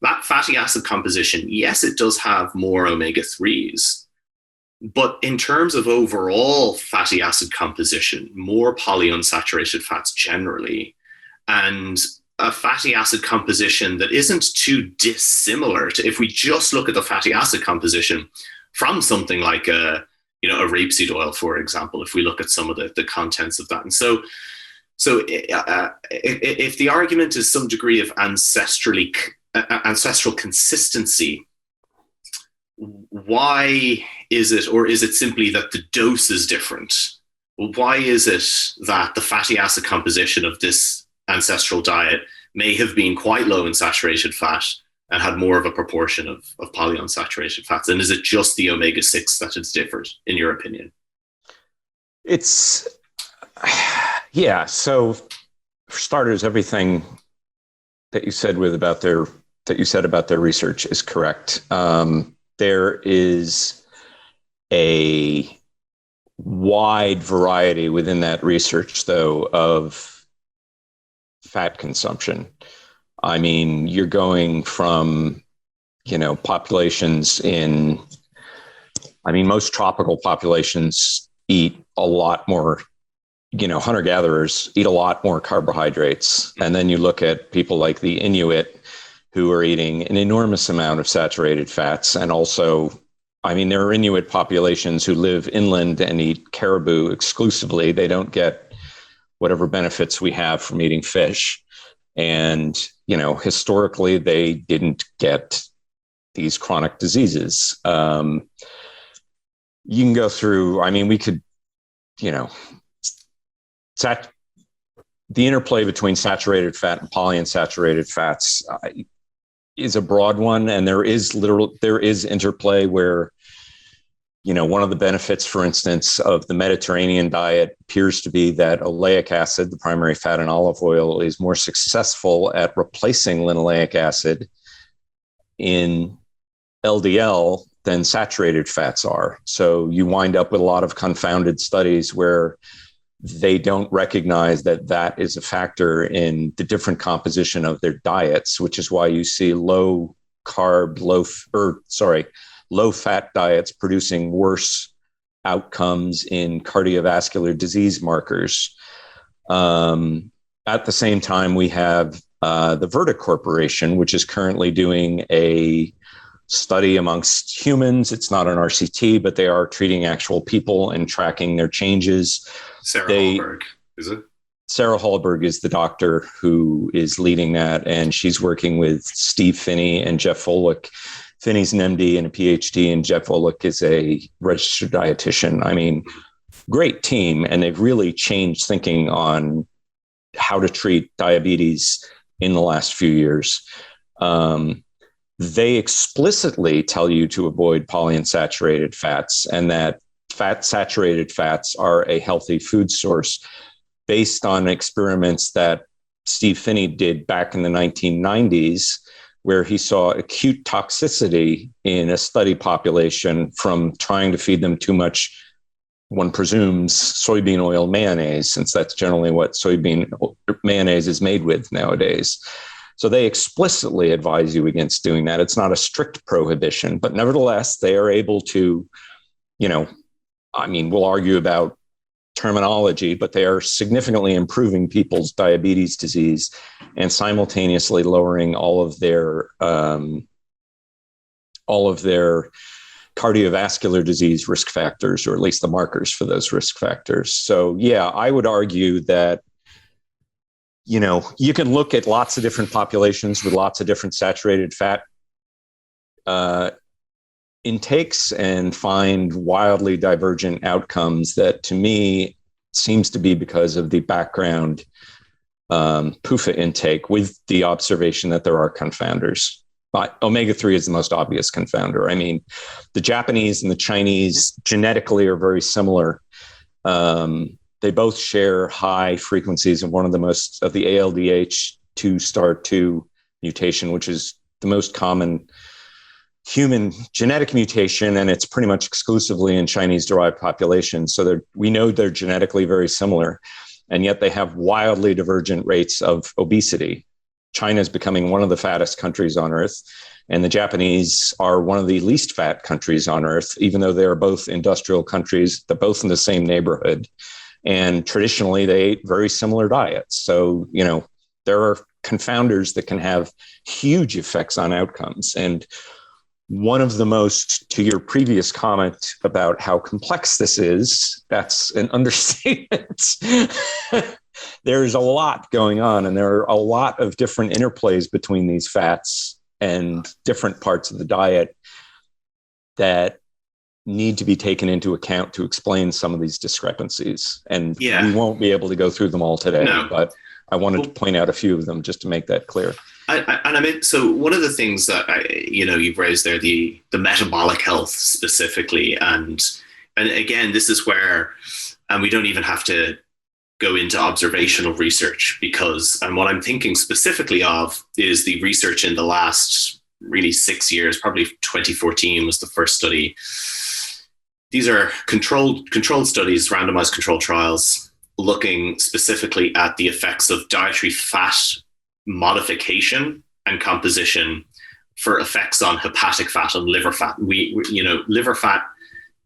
That fatty acid composition, yes, it does have more omega-3s, but in terms of overall fatty acid composition, more polyunsaturated fats generally, and a fatty acid composition that isn't too dissimilar to, if we just look at the fatty acid composition from something like a rapeseed oil, for example, if we look at some of the contents of that. And so if the argument is some degree of ancestral consistency, why is it, or is it simply that the dose is different? Why is it that the fatty acid composition of this ancestral diet may have been quite low in saturated fat and had more of a proportion of polyunsaturated fats? And is it just the omega-6 that it's differed, in your opinion? Yeah. So for starters, everything that you said about their research is correct. There is a wide variety within that research, though, of fat consumption. I mean, you're going from, populations most tropical populations eat a lot more, hunter-gatherers eat a lot more carbohydrates. And then you look at people like the Inuit who are eating an enormous amount of saturated fats. And also, there are Inuit populations who live inland and eat caribou exclusively. They don't get whatever benefits we have from eating fish. And, historically, they didn't get these chronic diseases. You can go through, we could, the interplay between saturated fat and polyunsaturated fats is a broad one. And there is interplay where, one of the benefits, for instance, of the Mediterranean diet appears to be that oleic acid, the primary fat in olive oil, is more successful at replacing linoleic acid in LDL than saturated fats are. So you wind up with a lot of confounded studies where they don't recognize that is a factor in the different composition of their diets, which is why you see low fat diets producing worse outcomes in cardiovascular disease markers. At the same time, we have the Verdict Corporation, which is currently doing a study amongst humans. It's not an RCT, but they are treating actual people and tracking their changes. Sarah Hallberg, is it? Sarah Hallberg is the doctor who is leading that, and she's working with Steve Finney and Jeff Volek. Finney's an MD and a PhD, and Jeff Volek is a registered dietitian. Great team, and they've really changed thinking on how to treat diabetes in the last few years. They explicitly tell you to avoid polyunsaturated fats, and that saturated fats are a healthy food source based on experiments that Steve Finney did back in the 1990s, where he saw acute toxicity in a study population from trying to feed them too much, one presumes, soybean oil mayonnaise, since that's generally what soybean mayonnaise is made with nowadays. So they explicitly advise you against doing that. It's not a strict prohibition, but nevertheless, they are able to, we'll argue about terminology, but they are significantly improving people's diabetes disease and simultaneously lowering all of their cardiovascular disease risk factors, or at least the markers for those risk factors. So yeah, I would argue that, you can look at lots of different populations with lots of different saturated fat intakes and find wildly divergent outcomes that, to me, seems to be because of the background PUFA intake, with the observation that there are confounders. But omega-3 is the most obvious confounder. I mean, the Japanese and the Chinese genetically are very similar. They both share high frequencies of one of the most of the ALDH2*2 mutation, which is the most common human genetic mutation, and it's pretty much exclusively in Chinese-derived populations. So we know they're genetically very similar, and yet they have wildly divergent rates of obesity. China is becoming one of the fattest countries on earth, and the Japanese are one of the least fat countries on earth, even though they are both industrial countries. They're both in the same neighborhood, and traditionally they ate very similar diets. So, there are confounders that can have huge effects on outcomes. And one of the most, to your previous comment about how complex this is, that's an understatement. There's a lot going on, and there are a lot of different interplays between these fats and different parts of the diet that need to be taken into account to explain some of these discrepancies. And we won't be able to go through them all today, but I wanted to point out a few of them just to make that clear. So one of the things that you've raised there, the metabolic health specifically, and again, this is where, and we don't even have to go into observational research, because, and what I'm thinking specifically of is the research in the last really 6 years, probably 2014 was the first study. These are controlled studies, randomized controlled trials, looking specifically at the effects of dietary fat modification and composition for effects on hepatic fat and liver fat. Liver fat,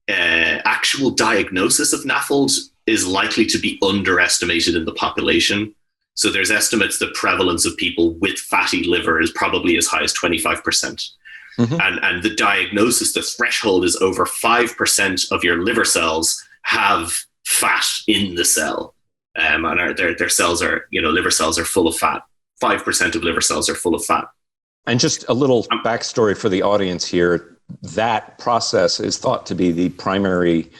actual diagnosis of Nafld is likely to be underestimated in the population. So there's estimates the prevalence of people with fatty liver is probably as high as 25%. Mm-hmm. And the diagnosis, the threshold is over 5% of your liver cells have fat in the cell. And their cells are, liver cells are full of fat. 5% of liver cells are full of fat. And just a little backstory for the audience here. That process is thought to be the primary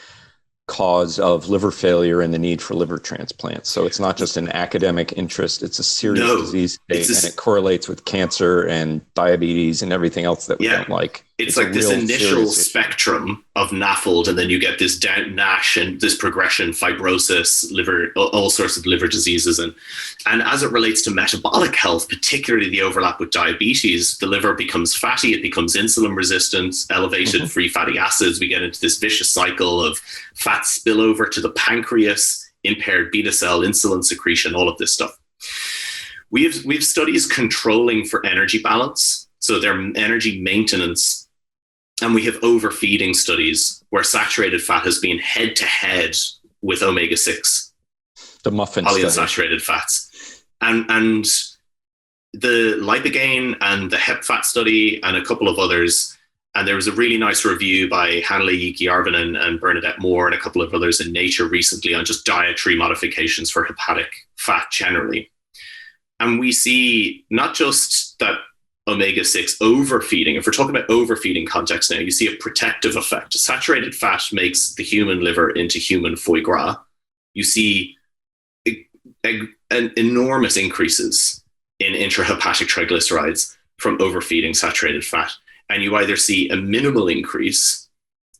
cause of liver failure and the need for liver transplants. So it's not just an academic interest, it's a serious disease state, and it correlates with cancer and diabetes and everything else that we don't like. It's like this initial spectrum of Nafld, and then you get this NASH and this progression, fibrosis, liver, all sorts of liver diseases. And as it relates to metabolic health, particularly the overlap with diabetes, the liver becomes fatty, it becomes insulin resistant, elevated free fatty acids. We get into this vicious cycle of fat spillover to the pancreas, impaired beta cell, insulin secretion, all of this stuff. We have studies controlling for energy balance, so their energy maintenance. And we have overfeeding studies where saturated fat has been head to head with omega-6, the muffin polyunsaturated fats, and the Lipogain and the Hep Fat study and a couple of others. And there was a really nice review by Hanley Yicky-Arvin and Bernadette Moore and a couple of others in Nature recently on just dietary modifications for hepatic fat generally. And we see not just that omega-6 overfeeding. If we're talking about overfeeding context now, you see a protective effect. Saturated fat makes the human liver into human foie gras. You see enormous increases in intrahepatic triglycerides from overfeeding saturated fat. And you either see a minimal increase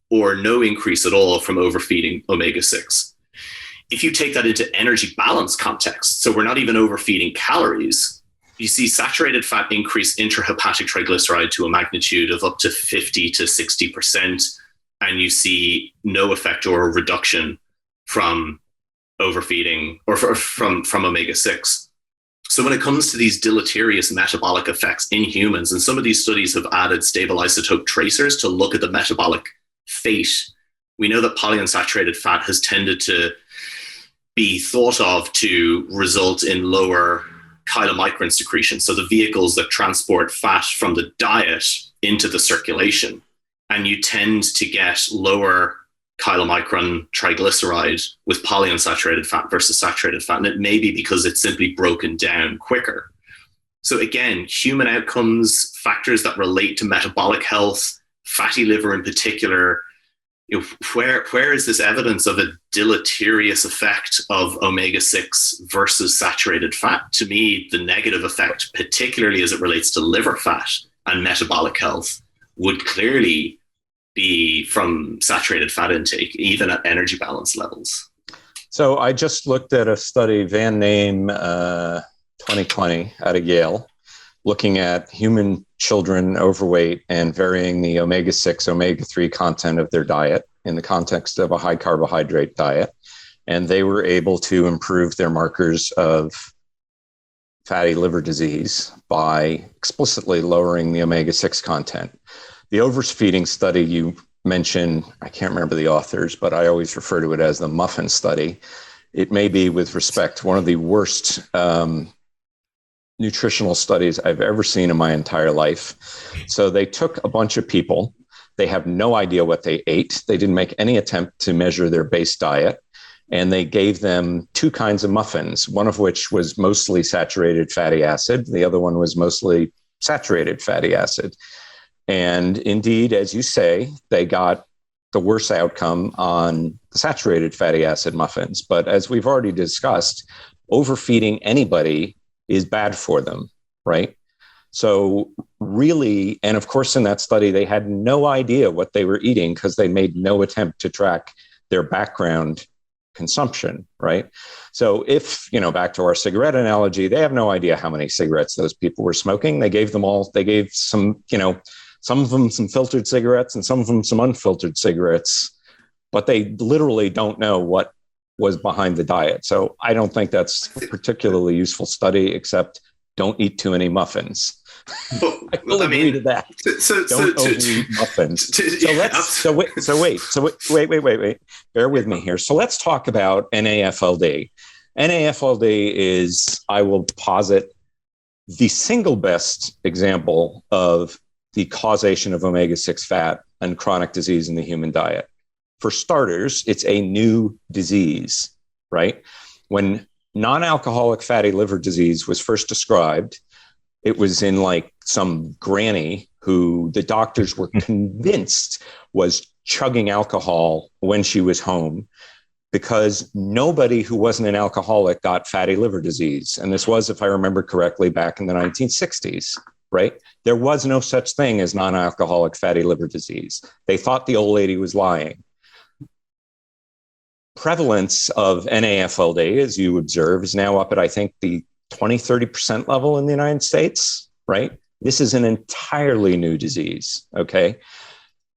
or no increase at all from overfeeding omega-6. If you take that into energy balance context, so we're not even overfeeding calories, you see saturated fat increase intrahepatic triglyceride to a magnitude of up to 50 to 60%, and you see no effect or a reduction from overfeeding or from omega-6. So when it comes to these deleterious metabolic effects in humans, and some of these studies have added stable isotope tracers to look at the metabolic fate, we know that polyunsaturated fat has tended to be thought of to result in lower chylomicron secretion, so the vehicles that transport fat from the diet into the circulation. And you tend to get lower chylomicron triglyceride with polyunsaturated fat versus saturated fat. And it may be because it's simply broken down quicker. So again, human outcomes, factors that relate to metabolic health, fatty liver in particular, where is this evidence of a deleterious effect of omega-6 versus saturated fat? To me, the negative effect, particularly as it relates to liver fat and metabolic health would clearly be from saturated fat intake, even at energy balance levels. So I just looked at a study, Van Name 2020 out of Yale, looking at human children overweight and varying the omega-6, omega-3 content of their diet in the context of a high carbohydrate diet. And they were able to improve their markers of fatty liver disease by explicitly lowering the omega-6 content. The overfeeding study you mentioned, I can't remember the authors, but I always refer to it as the muffin study. It may be, with respect, one of the worst nutritional studies I've ever seen in my entire life. So they took a bunch of people. They have no idea what they ate. They didn't make any attempt to measure their base diet. And they gave them two kinds of muffins, one of which was mostly saturated fatty acid. The other one was mostly saturated fatty acid. And indeed, as you say, they got the worst outcome on the saturated fatty acid muffins. But as we've already discussed, overfeeding anybody is bad for them, right? So really, and of course, in that study, they had no idea what they were eating because they made no attempt to track their background consumption, right? So if, back to our cigarette analogy, they have no idea how many cigarettes those people were smoking. They gave some, some of them some filtered cigarettes and some of them some unfiltered cigarettes, but they literally don't know what was behind the diet. So I don't think that's a particularly useful study, except don't eat too many muffins. I will agree to that. Don't overeat muffins. Wait. Bear with me here. So let's talk about NAFLD. NAFLD is, I will posit, the single best example of the causation of omega-6 fat and chronic disease in the human diet. For starters, it's a new disease, right? When non-alcoholic fatty liver disease was first described, it was in like some granny who the doctors were convinced was chugging alcohol when she was home, because nobody who wasn't an alcoholic got fatty liver disease. And this was, if I remember correctly, back in the 1960s, right? There was no such thing as non-alcoholic fatty liver disease. They thought the old lady was lying. Prevalence of NAFLD, as you observe, is now up at, I think, the 20-30% level in the United States, right? This is an entirely new disease, okay?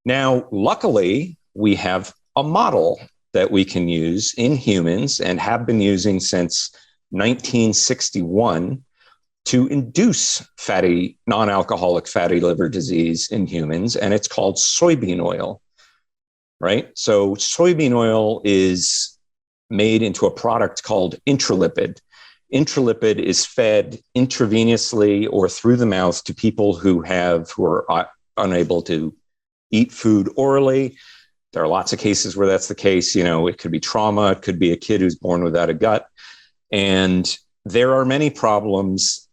Now, luckily, we have a model that we can use in humans and have been using since 1961 to induce non-alcoholic fatty liver disease in humans, and it's called soybean oil. Right? So soybean oil is made into a product called intralipid. Intralipid is fed intravenously or through the mouth to people who are unable to eat food orally. There are lots of cases where that's the case. It could be trauma. It could be a kid who's born without a gut. And there are many problems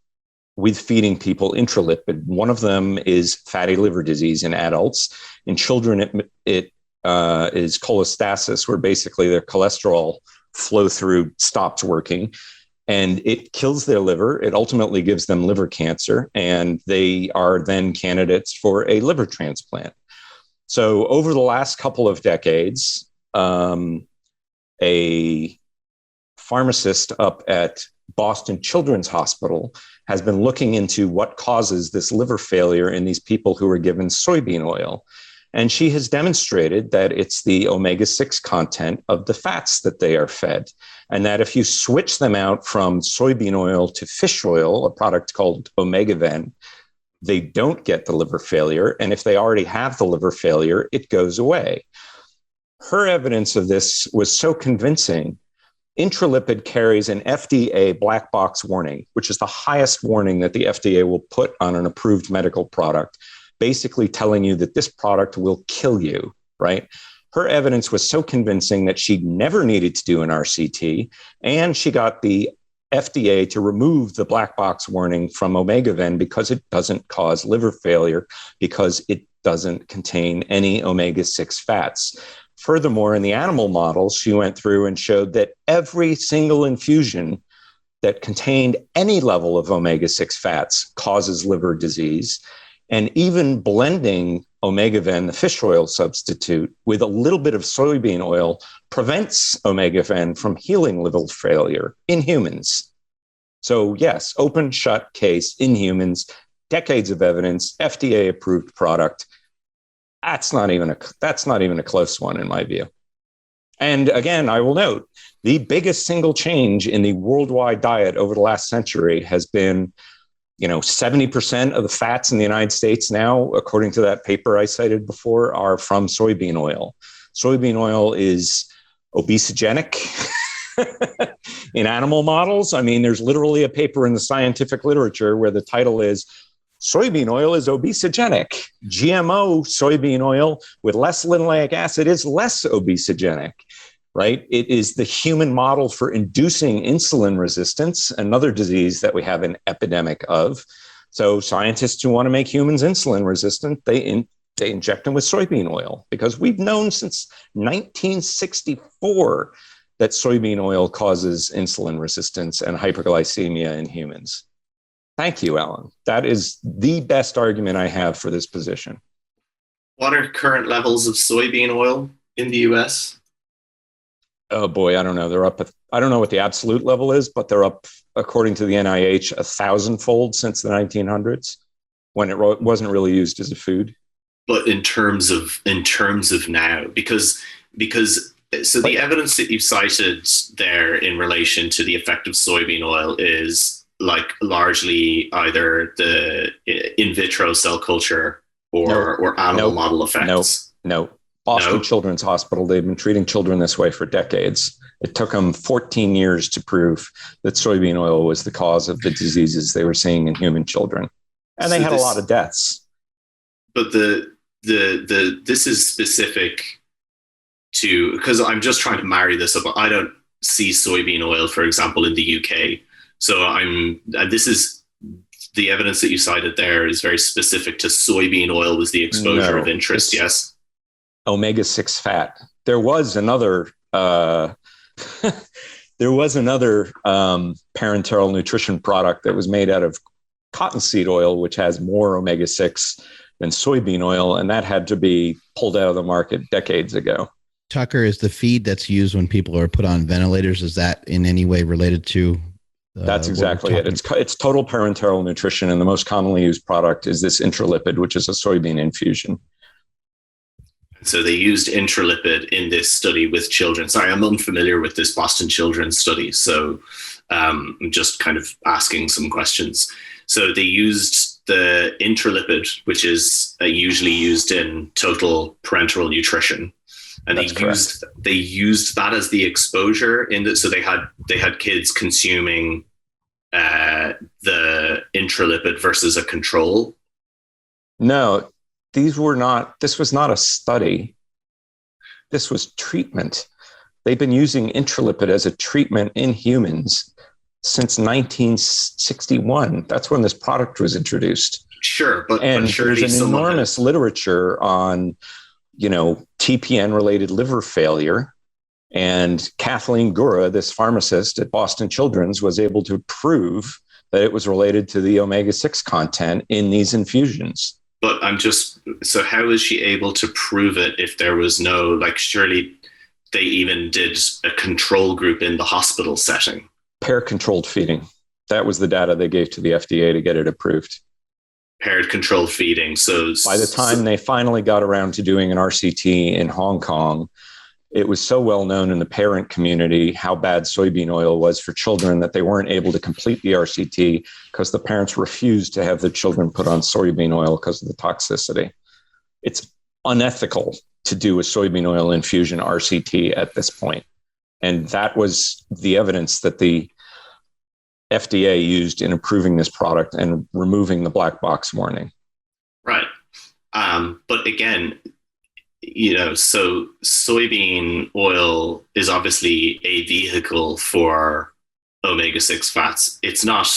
with feeding people intralipid. One of them is fatty liver disease in adults. In children, it is cholestasis, where basically their cholesterol flow through stops working and it kills their liver. It ultimately gives them liver cancer, and they are then candidates for a liver transplant. So over the last couple of decades, a pharmacist up at Boston Children's Hospital has been looking into what causes this liver failure in these people who are given soybean oil. And she has demonstrated that it's the omega-6 content of the fats that they are fed. And that if you switch them out from soybean oil to fish oil, a product called Omegaven, they don't get the liver failure. And if they already have the liver failure, it goes away. Her evidence of this was so convincing. Intralipid carries an FDA black box warning, which is the highest warning that the FDA will put on an approved medical product, basically telling you that this product will kill you, right? Her evidence was so convincing that she never needed to do an RCT, and she got the FDA to remove the black box warning from Omegaven because it doesn't cause liver failure, because it doesn't contain any omega-6 fats. Furthermore, in the animal models, she went through and showed that every single infusion that contained any level of omega-6 fats causes liver disease. And even blending omega-ven, the fish oil substitute, with a little bit of soybean oil prevents omega-ven from healing liver failure in humans. So yes, open shut case in humans, decades of evidence, FDA approved product. That's not even a close one in my view. And again, I will note the biggest single change in the worldwide diet over the last century has been, 70% of the fats in the United States now, according to that paper I cited before, are from soybean oil. Soybean oil is obesogenic in animal models. I mean, there's literally a paper in the scientific literature where the title is soybean oil is obesogenic. GMO soybean oil with less linoleic acid is less obesogenic, right? It is the human model for inducing insulin resistance, another disease that we have an epidemic of. So scientists who want to make humans insulin resistant, they inject them with soybean oil, because we've known since 1964 that soybean oil causes insulin resistance and hyperglycemia in humans. Thank you, Alan. That is the best argument I have for this position. What are current levels of soybean oil in the US? Oh boy, I don't know. I don't know what the absolute level is, but they're up, according to the NIH, 1,000-fold since the 1900s, when it wasn't really used as a food. But in terms of now, because the evidence that you cited there in relation to the effect of soybean oil is like largely either the in vitro cell culture or animal model effects. No. Boston Children's Hospital, they've been treating children this way for decades. It took them 14 years to prove that soybean oil was the cause of the diseases they were seeing in human children. And they had a lot of deaths. But this is specific to, because I'm just trying to marry this up. I don't see soybean oil, for example, in the UK. So this is the evidence that you cited there is very specific to soybean oil was the exposure of interest. Yes. Omega-6 fat. There was another parenteral nutrition product that was made out of cottonseed oil, which has more omega-6 than soybean oil, and that had to be pulled out of the market decades ago. Tucker, is the feed that's used when people are put on ventilators, is that in any way related to? That's exactly it. It's total parenteral nutrition, and the most commonly used product is this intralipid, which is a soybean infusion. So they used intralipid in this study with children. Sorry, I'm unfamiliar with this Boston Children's study, so I'm just kind of asking some questions. So they used the intralipid, which is usually used in total parenteral nutrition, and they used that as the exposure in that. So they had kids consuming the intralipid versus a control. No. This was not a study. This was treatment. They've been using intralipid as a treatment in humans since 1961. That's when this product was introduced. Sure, but there's an enormous literature on, TPN-related liver failure. And Kathleen Gura, this pharmacist at Boston Children's, was able to prove that it was related to the omega-6 content in these infusions. But so how is she able to prove it if there was no, surely they even did a control group in the hospital setting? Pair controlled feeding. That was the data they gave to the FDA to get it approved. Paired controlled feeding. So by the time they finally got around to doing an RCT in Hong Kong, it was so well known in the parent community how bad soybean oil was for children that they weren't able to complete the RCT because the parents refused to have their children put on soybean oil because of the toxicity. It's unethical to do a soybean oil infusion RCT at this point. And that was the evidence that the FDA used in approving this product and removing the black box warning. Right. But again, so soybean oil is obviously a vehicle for omega-6 fats. It's not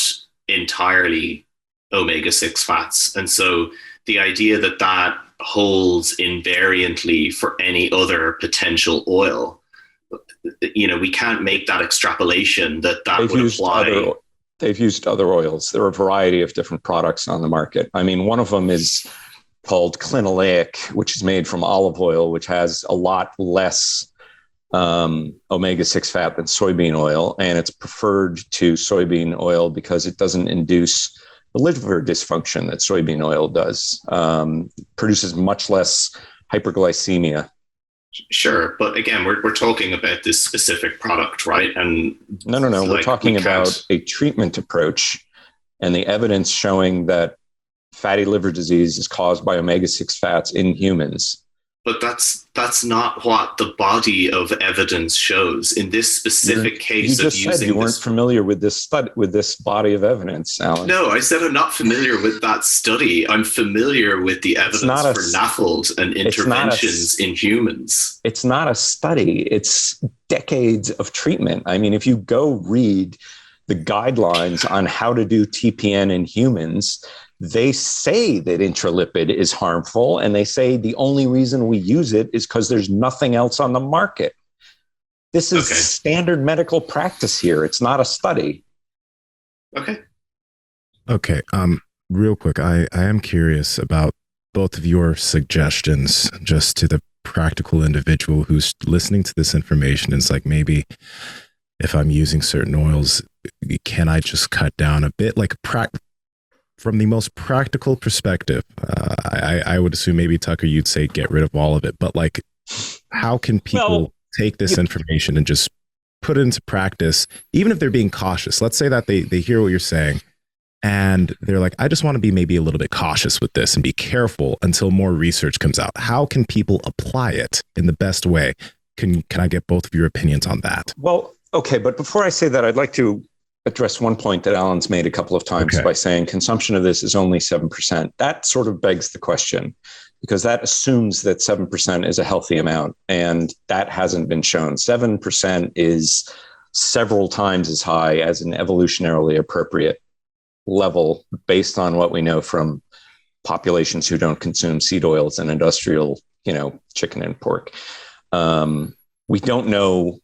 entirely omega-6 fats. And so the idea that holds invariantly for any other potential oil, we can't make that extrapolation that would apply. they've used other oils. There are a variety of different products on the market. I mean, one of them is called Clinoleic, which is made from olive oil, which has a lot less omega-6 fat than soybean oil. And it's preferred to soybean oil because it doesn't induce the liver dysfunction that soybean oil does. Produces much less hyperglycemia. Sure, but again, we're talking about this specific product, right? And no, we're talking about a treatment approach and the evidence showing that fatty liver disease is caused by omega-6 fats in humans. But that's not what the body of evidence shows in this specific case. You just said you weren't familiar with this body of evidence, Alan. No, I said I'm not familiar with that study. I'm familiar with the evidence for Nafld and interventions in humans. It's not a study. It's decades of treatment. I mean, if you go read the guidelines on how to do TPN in humans, they say that intralipid is harmful, and they say the only reason we use it is because there's nothing else on the market. This is standard medical practice here. It's not a study. Okay. Real quick, I am curious about both of your suggestions, just to the practical individual who's listening to this information. It's like, maybe if I'm using certain oils, can I just cut down a bit? Like from the most practical perspective, I would assume maybe, Tucker, you'd say get rid of all of it. But like, how can people take this information and just put it into practice, even if they're being cautious? Let's say that they hear what you're saying and they're like, I just want to be maybe a little bit cautious with this and be careful until more research comes out. How can people apply it in the best way? Can I get both of your opinions on that? Well, okay, but before I say that, I'd like to address one point that Alan's made a couple of times by saying consumption of this is only 7%. That sort of begs the question, because that assumes that 7% is a healthy amount, and that hasn't been shown. 7% is several times as high as an evolutionarily appropriate level based on what we know from populations who don't consume seed oils and industrial, chicken and pork. We don't know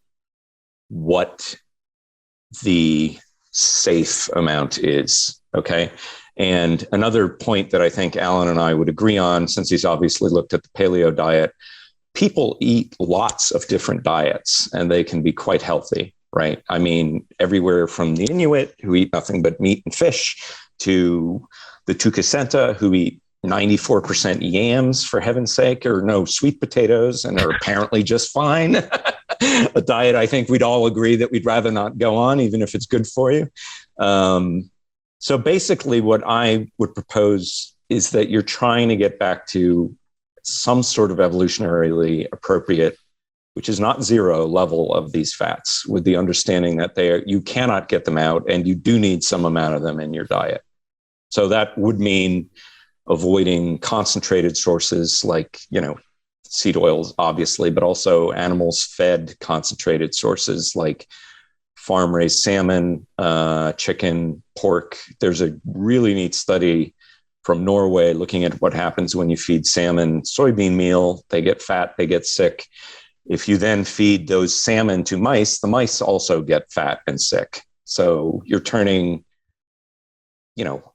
what the safe amount is. Okay. And another point that I think Alan and I would agree on, since he's obviously looked at the Paleo diet, people eat lots of different diets and they can be quite healthy, right? I mean, everywhere from the Inuit, who eat nothing but meat and fish, to the Tukasenta, who eat 94% yams, for heaven's sake, or no sweet potatoes, and are apparently just fine. A diet I think we'd all agree that we'd rather not go on, even if it's good for you. So basically what I would propose is that you're trying to get back to some sort of evolutionarily appropriate, which is not zero, level of these fats, with the understanding that you cannot get them out and you do need some amount of them in your diet. So that would mean avoiding concentrated sources like, seed oils, obviously, but also animals fed concentrated sources like farm-raised salmon, chicken, pork. There's a really neat study from Norway looking at what happens when you feed salmon soybean meal. They get fat, they get sick. If you then feed those salmon to mice, the mice also get fat and sick. So you're turning,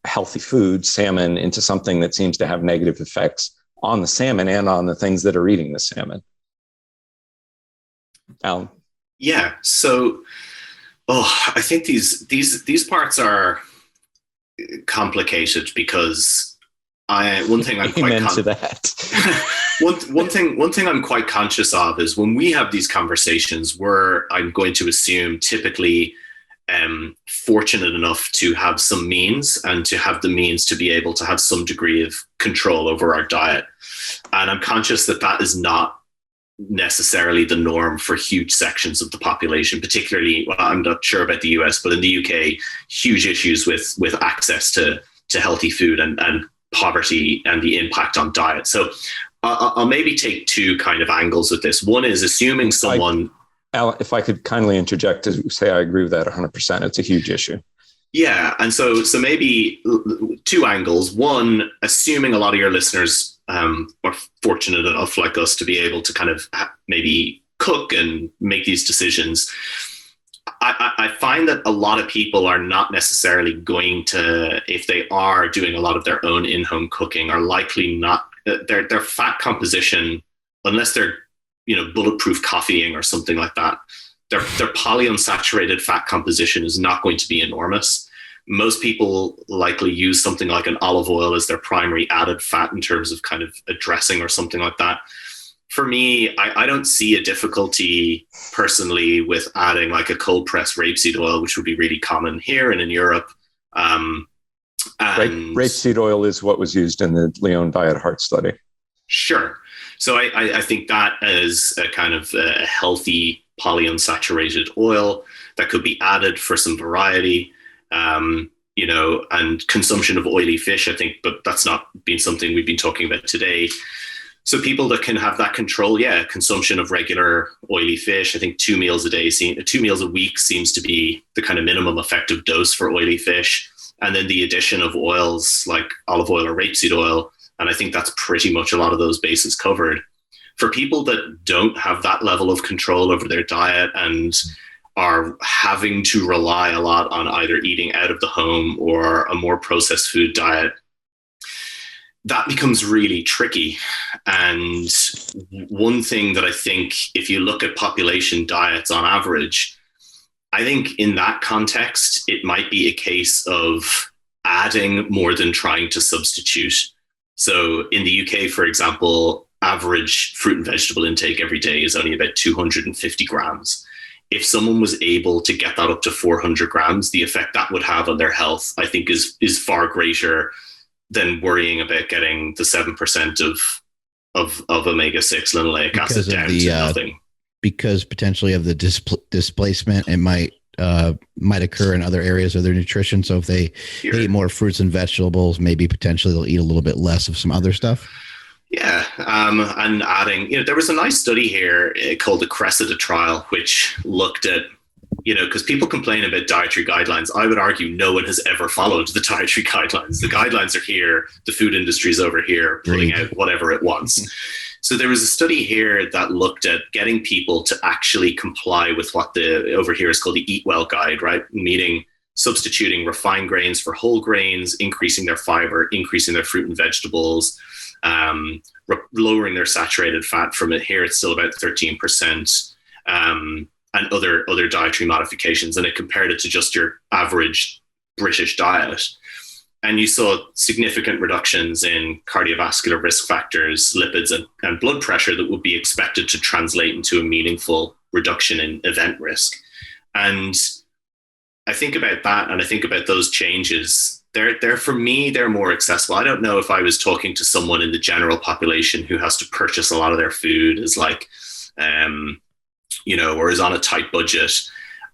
healthy food, salmon, into something that seems to have negative effects on the salmon and on the things that are eating the salmon. Alan? Yeah. So, I think these parts are complicated because one thing I'm quite one thing I'm quite conscious of is when we have these conversations, I'm going to assume typically fortunate enough to have some means and to have the means to be able to have some degree of control over our diet. And I'm conscious that is not necessarily the norm for huge sections of the population, particularly, I'm not sure about the US, but in the UK, huge issues with access to healthy food and poverty and the impact on diet. So I'll maybe take two kind of angles with this. One is assuming someone... Alan, if I could kindly interject to say I agree with that 100%. It's a huge issue. Yeah. And so maybe two angles. One, assuming a lot of your listeners are fortunate enough like us to be able to kind of maybe cook and make these decisions. I find that a lot of people are not necessarily going to, if they are doing a lot of their own in-home cooking, are likely not, their fat composition, unless they're, bulletproof coffeeing or something like that, their poly unsaturated fat composition is not going to be enormous. Most people likely use something like an olive oil as their primary added fat in terms of kind of a dressing or something like that. For me, I don't see a difficulty personally with adding like a cold pressed rapeseed oil, which would be really common here and in Europe. Rapeseed oil is what was used in the Lyon Diet Heart study. Sure. So I think that as a kind of a healthy polyunsaturated oil that could be added for some variety, and consumption of oily fish, I think, but that's not been something we've been talking about today. So people that can have that control, consumption of regular oily fish. I think 2 meals a day, 2 meals a week seems to be the kind of minimum effective dose for oily fish. And then the addition of oils like olive oil or rapeseed oil. And I think that's pretty much a lot of those bases covered. For people that don't have that level of control over their diet and are having to rely a lot on either eating out of the home or a more processed food diet, that becomes really tricky. And one thing that I think, if you look at population diets on average, I think in that context, it might be a case of adding more than trying to substitute. So in the UK, for example, average fruit and vegetable intake every day is only about 250 grams. If someone was able to get that up to 400 grams, the effect that would have on their health, I think, is far greater than worrying about getting the 7% of omega-6 linoleic acid down to nothing. Because potentially of the displacement, it might occur in other areas of their nutrition. So if they eat more fruits and vegetables, maybe potentially they'll eat a little bit less of some other stuff. Yeah. And adding, there was a nice study here called the Cressida trial, which looked at, because people complain about dietary guidelines. I would argue no one has ever followed the dietary guidelines. The guidelines are here. The food industry is over here putting out whatever it wants. So there was a study here that looked at getting people to actually comply with what over here is called the Eat Well Guide, right? Meaning substituting refined grains for whole grains, increasing their fiber, increasing their fruit and vegetables, lowering their saturated fat from it. Here it's still about 13%, and other dietary modifications. And it compared it to just your average British diet. And you saw significant reductions in cardiovascular risk factors, lipids, and blood pressure that would be expected to translate into a meaningful reduction in event risk. And I think about that, and I think about those changes. They're for me, they're more accessible. I don't know if I was talking to someone in the general population who has to purchase a lot of their food as like, or is on a tight budget.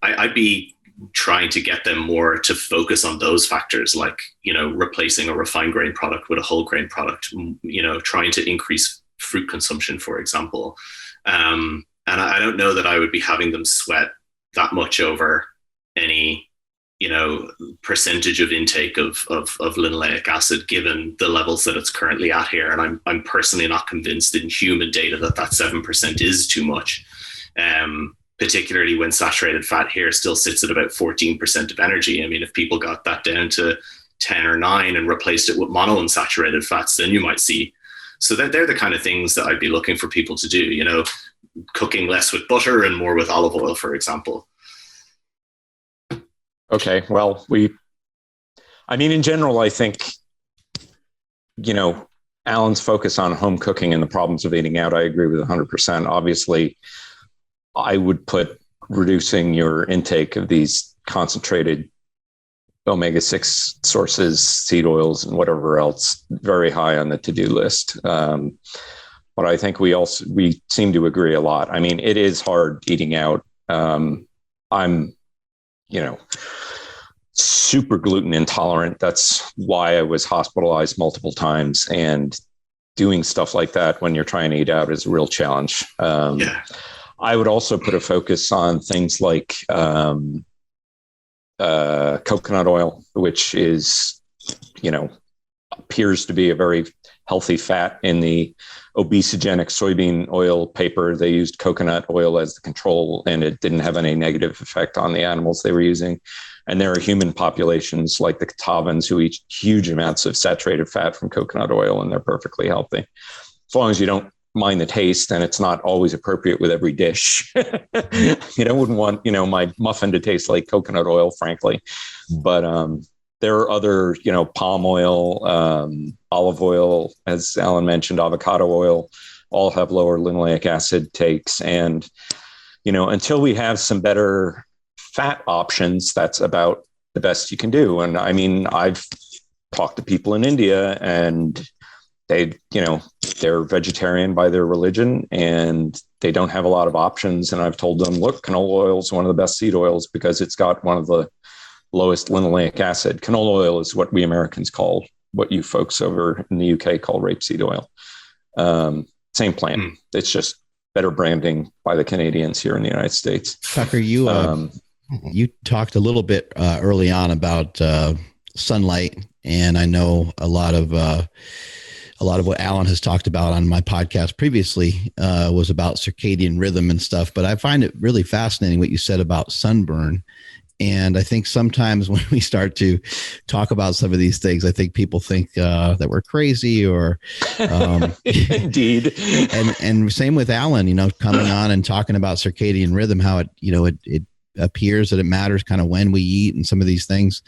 I'd be trying to get them more to focus on those factors, like, replacing a refined grain product with a whole grain product, trying to increase fruit consumption, for example. And I don't know that I would be having them sweat that much over any, percentage of intake of linoleic acid, given the levels that it's currently at here. And I'm personally not convinced in human data that 7% is too much. Particularly when saturated fat here still sits at about 14% of energy. I mean, if people got that down to 10 or 9 and replaced it with monounsaturated fats, then you might see. So they're the kind of things that I'd be looking for people to do, cooking less with butter and more with olive oil, for example. Okay, well, in general, I think, Alan's focus on home cooking and the problems of eating out, I agree with 100%. Obviously, I would put reducing your intake of these concentrated omega-6 sources, seed oils, and whatever else very high on the to-do list. But I think we seem to agree a lot. I mean, it is hard eating out. I'm, super gluten intolerant. That's why I was hospitalized multiple times, and doing stuff like that when you're trying to eat out is a real challenge. I would also put a focus on things like coconut oil, which is, appears to be a very healthy fat. In the obesogenic soybean oil paper, they used coconut oil as the control, and it didn't have any negative effect on the animals they were using. And there are human populations like the Catawbans who eat huge amounts of saturated fat from coconut oil, and they're perfectly healthy. As long as you don't mind the taste, and it's not always appropriate with every dish. Wouldn't want, my muffin to taste like coconut oil, frankly. But there are other, palm oil, olive oil, as Alan mentioned, avocado oil, all have lower linoleic acid takes. And, until we have some better fat options, that's about the best you can do. And I mean, I've talked to people in India, and they're vegetarian by their religion, and they don't have a lot of options. And I've told them, look, canola oil is one of the best seed oils because it's got one of the lowest linoleic acid. Canola oil is what we Americans call, what you folks over in the UK call rapeseed oil. Same plant. It's just better branding by the Canadians here in the United States. Tucker, you talked a little bit early on about sunlight, and I know a lot of what Alan has talked about on my podcast previously was about circadian rhythm and stuff. But I find it really fascinating what you said about sunburn. And I think sometimes when we start to talk about some of these things, I think people think that we're crazy or indeed. And same with Alan, coming on and talking about circadian rhythm, how it appears that it matters kind of when we eat and some of these things.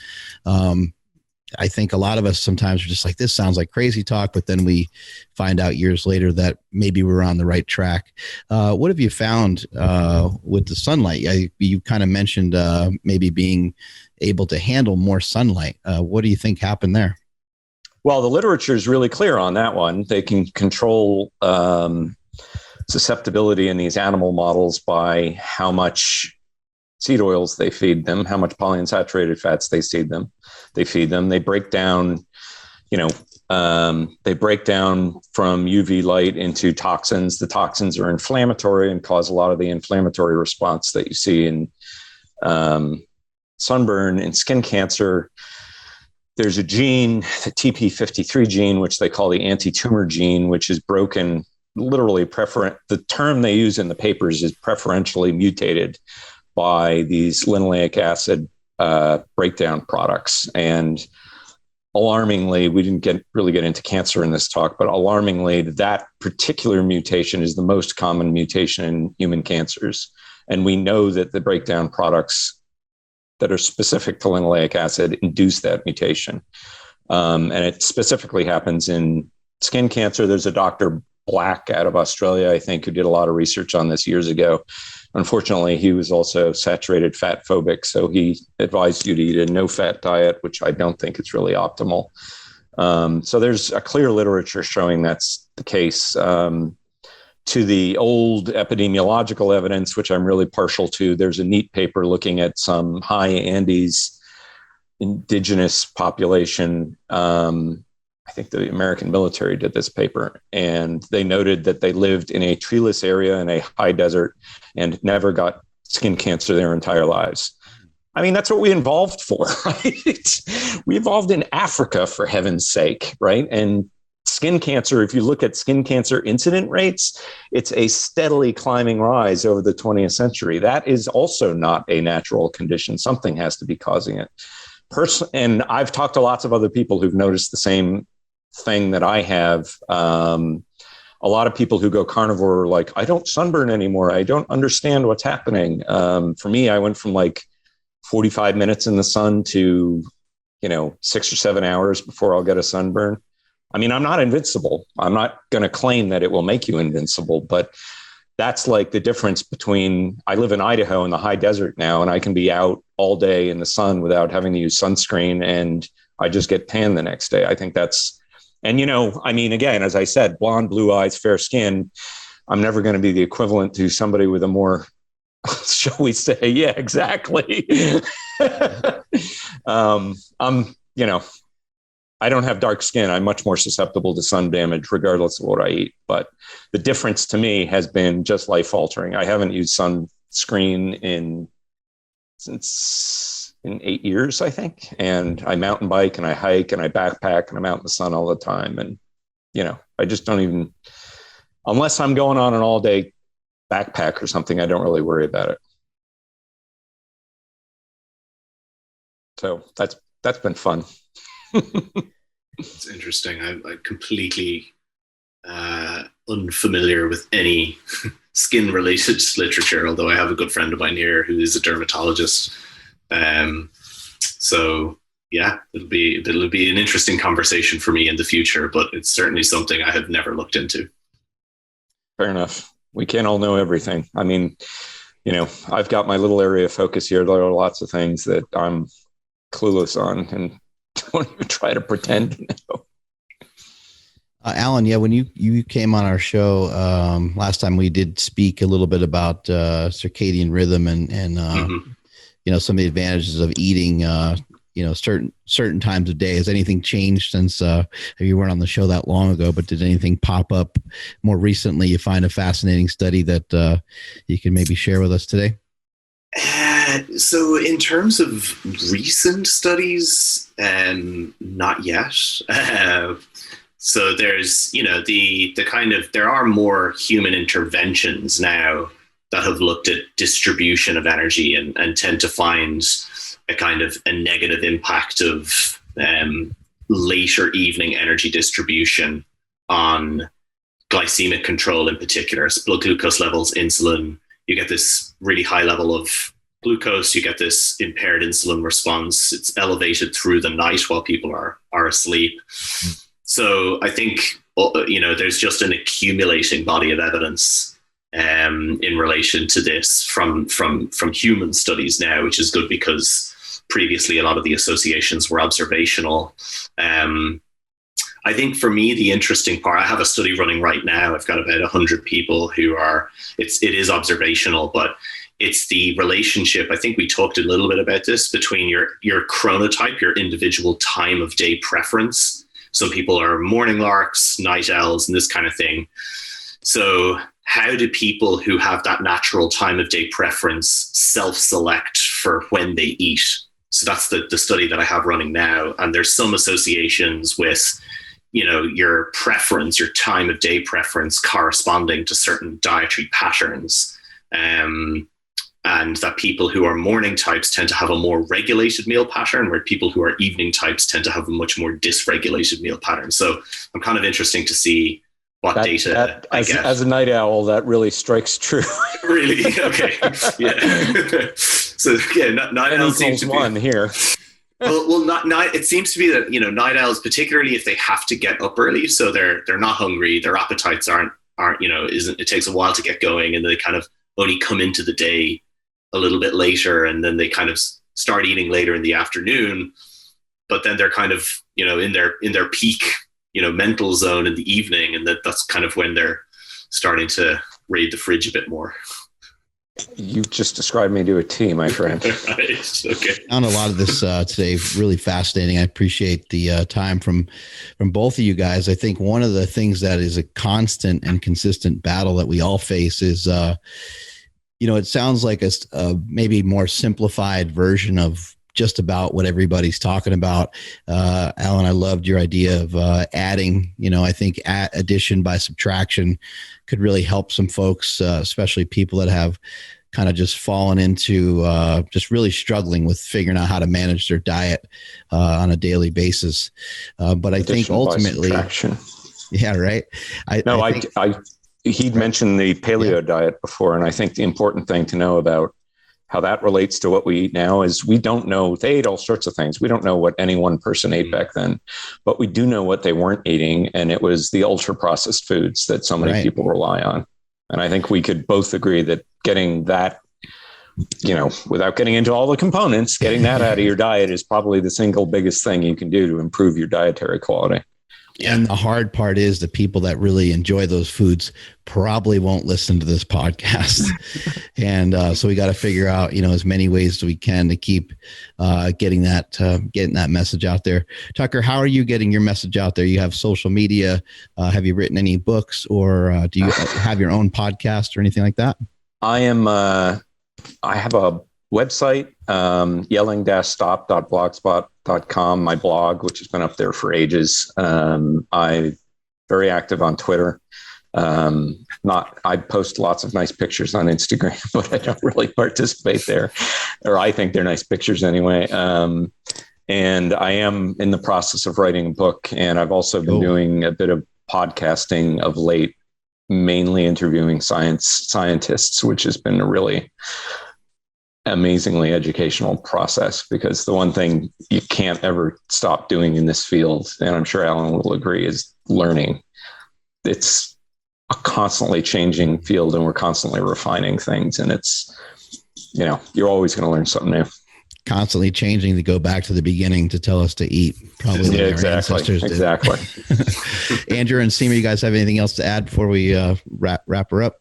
I think a lot of us sometimes are just like, this sounds like crazy talk, but then we find out years later that maybe we're on the right track. What have you found with the sunlight? You kind of mentioned maybe being able to handle more sunlight. What do you think happened there? Well, the literature is really clear on that one. They can control susceptibility in these animal models by how much seed oils they feed them, how much polyunsaturated fats they feed them. They break down, they break down from UV light into toxins. The toxins are inflammatory and cause a lot of the inflammatory response that you see in sunburn and skin cancer. There's a gene, the TP53 gene, which they call the anti-tumor gene, which is broken, literally the term they use in the papers is preferentially mutated by these linoleic acid breakdown products. And alarmingly, we didn't really get into cancer in this talk, but alarmingly, that particular mutation is the most common mutation in human cancers. And we know that the breakdown products that are specific to linoleic acid induce that mutation. And it specifically happens in skin cancer. There's a Dr. Black out of Australia, I think, who did a lot of research on this years ago. Unfortunately, he was also saturated fat phobic, so he advised you to eat a no-fat diet, which I don't think is really optimal. So there's a clear literature showing that's the case. To the old epidemiological evidence, which I'm really partial to, there's a neat paper looking at some high Andes indigenous population. I think the American military did this paper, and they noted that they lived in a treeless area in a high desert and never got skin cancer their entire lives. I mean, that's what we evolved for, right? We evolved in Africa, for heaven's sake, right? And skin cancer, if you look at skin cancer incident rates, it's a steadily climbing rise over the 20th century. That is also not a natural condition. Something has to be causing it. And I've talked to lots of other people who've noticed the same thing that I have. A lot of people who go carnivore are like, I don't sunburn anymore. I don't understand what's happening. For me, I went from like 45 minutes in the sun to, 6 or 7 hours before I'll get a sunburn. I mean, I'm not invincible. I'm not going to claim that it will make you invincible, but that's like the difference between, I live in Idaho in the high desert now, and I can be out all day in the sun without having to use sunscreen, and I just get tan the next day. I think that's, and I mean, again, as I said, blonde, blue eyes, fair skin, I'm never going to be the equivalent to somebody with a more, shall we say, yeah, exactly. I don't have dark skin. I'm much more susceptible to sun damage regardless of what I eat. But the difference to me has been just life altering. I haven't used sunscreen in 8 years, I think. And I mountain bike and I hike and I backpack and I'm out in the sun all the time. And I just don't even, unless I'm going on an all day backpack or something, I don't really worry about it. So that's been fun. It's interesting. I'm completely unfamiliar with any skin related literature, although I have a good friend of mine here who is a dermatologist. So yeah, it'll be an interesting conversation for me in the future, but it's certainly something I have never looked into. Fair enough. We can't all know everything. I mean, I've got my little area of focus here. There are lots of things that I'm clueless on and don't even try to pretend to know. Alan, yeah, when you came on our show last time, we did speak a little bit about circadian rhythm and some of the advantages of eating certain times of day. Has anything changed since you weren't on the show that long ago, but did anything pop up more recently? You find a fascinating study that you can maybe share with us today? So in terms of recent studies, not yet. So there's, there are more human interventions now that have looked at distribution of energy and tend to find a kind of a negative impact of later evening energy distribution on glycemic control in particular. So blood glucose levels, insulin, you get this really high level of glucose, you get this impaired insulin response. It's elevated through the night while people are asleep. So I think, there's just an accumulating body of evidence in relation to this from human studies now, which is good because previously a lot of the associations were observational. I think for me, the interesting part, I have a study running right now. I've got about 100 people who it is observational, but it's the relationship. I think we talked a little bit about this between your chronotype, your individual time of day preference. Some people are morning larks, night owls, and this kind of thing. So how do people who have that natural time of day preference self-select for when they eat? So that's the study that I have running now. And there's some associations with, your preference, your time of day preference corresponding to certain dietary patterns. And that people who are morning types tend to have a more regulated meal pattern, where people who are evening types tend to have a much more dysregulated meal pattern. So I'm kind of interesting to see what data I get. As a night owl, that really strikes true. Really? Okay. Yeah. So yeah, night owls seem to be one here. Well, night. It seems to be that night owls, particularly if they have to get up early, so they're not hungry, their appetites aren't it takes a while to get going, and they kind of only come into the day a little bit later, and then they kind of start eating later in the afternoon, but then they're kind of in their peak mental zone in the evening, and that's kind of when they're starting to raid the fridge a bit more. You just described me to a T, my friend. Right. Okay. I found a lot of this today really fascinating. I appreciate the time from both of you guys. I think one of the things that is a constant and consistent battle that we all face is, it sounds like a maybe more simplified version of just about what everybody's talking about. Alan, I loved your idea of adding. I think addition by subtraction could really help some folks, especially people that have kind of just fallen into just really struggling with figuring out how to manage their diet on a daily basis. But I think ultimately, yeah, right. He'd mentioned the Paleo Diet before, and I think the important thing to know about how that relates to what we eat now is we don't know. They ate all sorts of things. We don't know what any one person ate back then, but we do know what they weren't eating, and it was the ultra-processed foods that so many people rely on. And I think we could both agree that getting that, without getting into all the components, getting that out of your diet is probably the single biggest thing you can do to improve your dietary quality. Yeah. And the hard part is the people that really enjoy those foods probably won't listen to this podcast. And so we got to figure out, as many ways as we can to keep getting that message out there. Tucker, how are you getting your message out there? You have social media. Have you written any books, or do you have your own podcast or anything like that? I have a website, yelling-stop.blogspot.com, my blog, which has been up there for ages. I very active on Twitter. I post lots of nice pictures on Instagram, but I don't really participate there, or I think they're nice pictures anyway. And I am in the process of writing a book, and I've also been doing a bit of podcasting of late, mainly interviewing scientists, which has been a really amazingly educational process, because the one thing you can't ever stop doing in this field, and I'm sure Alan will agree, is learning. It's a constantly changing field, and we're constantly refining things, and it's, you're always going to learn something new. Constantly changing to go back to the beginning to tell us to eat. Probably yeah, exactly. Exactly. Andrew and Seema, you guys have anything else to add before we wrap her up?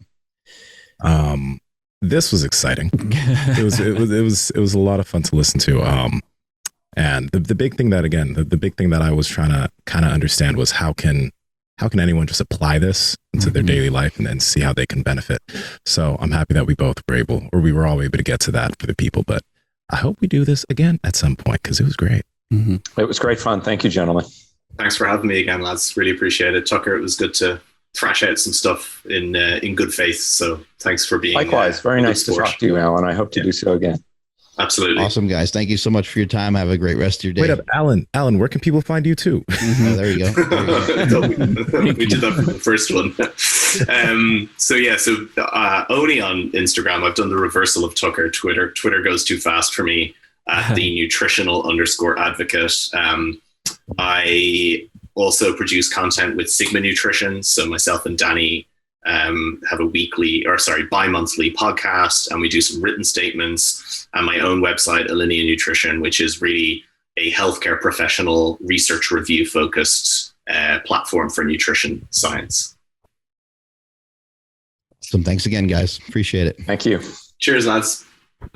This was exciting. It was a lot of fun to listen to. And the big thing that, again, the big thing that I was trying to kind of understand was how can anyone just apply this into their daily life and then see how they can benefit. So I'm happy that we were all able to get to that for the people, but I hope we do this again at some point, because it was great. It was great fun. Thank you, gentlemen. Thanks for having me again, lads. Really appreciate it. Tucker, it was good to thrash out some stuff in good faith. So thanks for being likewise. Very nice to talk to you, Alan. I hope to do so again. Absolutely. Awesome, guys. Thank you so much for your time. Have a great rest of your day. Wait up, Alan, where can people find you too? Oh, there you go. We did that for the first one. So only on Instagram. I've done the reversal of Tucker. Twitter goes too fast for me at the nutritional_advocate. I also produce content with Sigma Nutrition. So myself and Danny have a bi-monthly podcast, and we do some written statements, and my own website, Alinea Nutrition, which is really a healthcare professional research review focused platform for nutrition science. So thanks again, guys. Appreciate it. Thank you. Cheers, lads.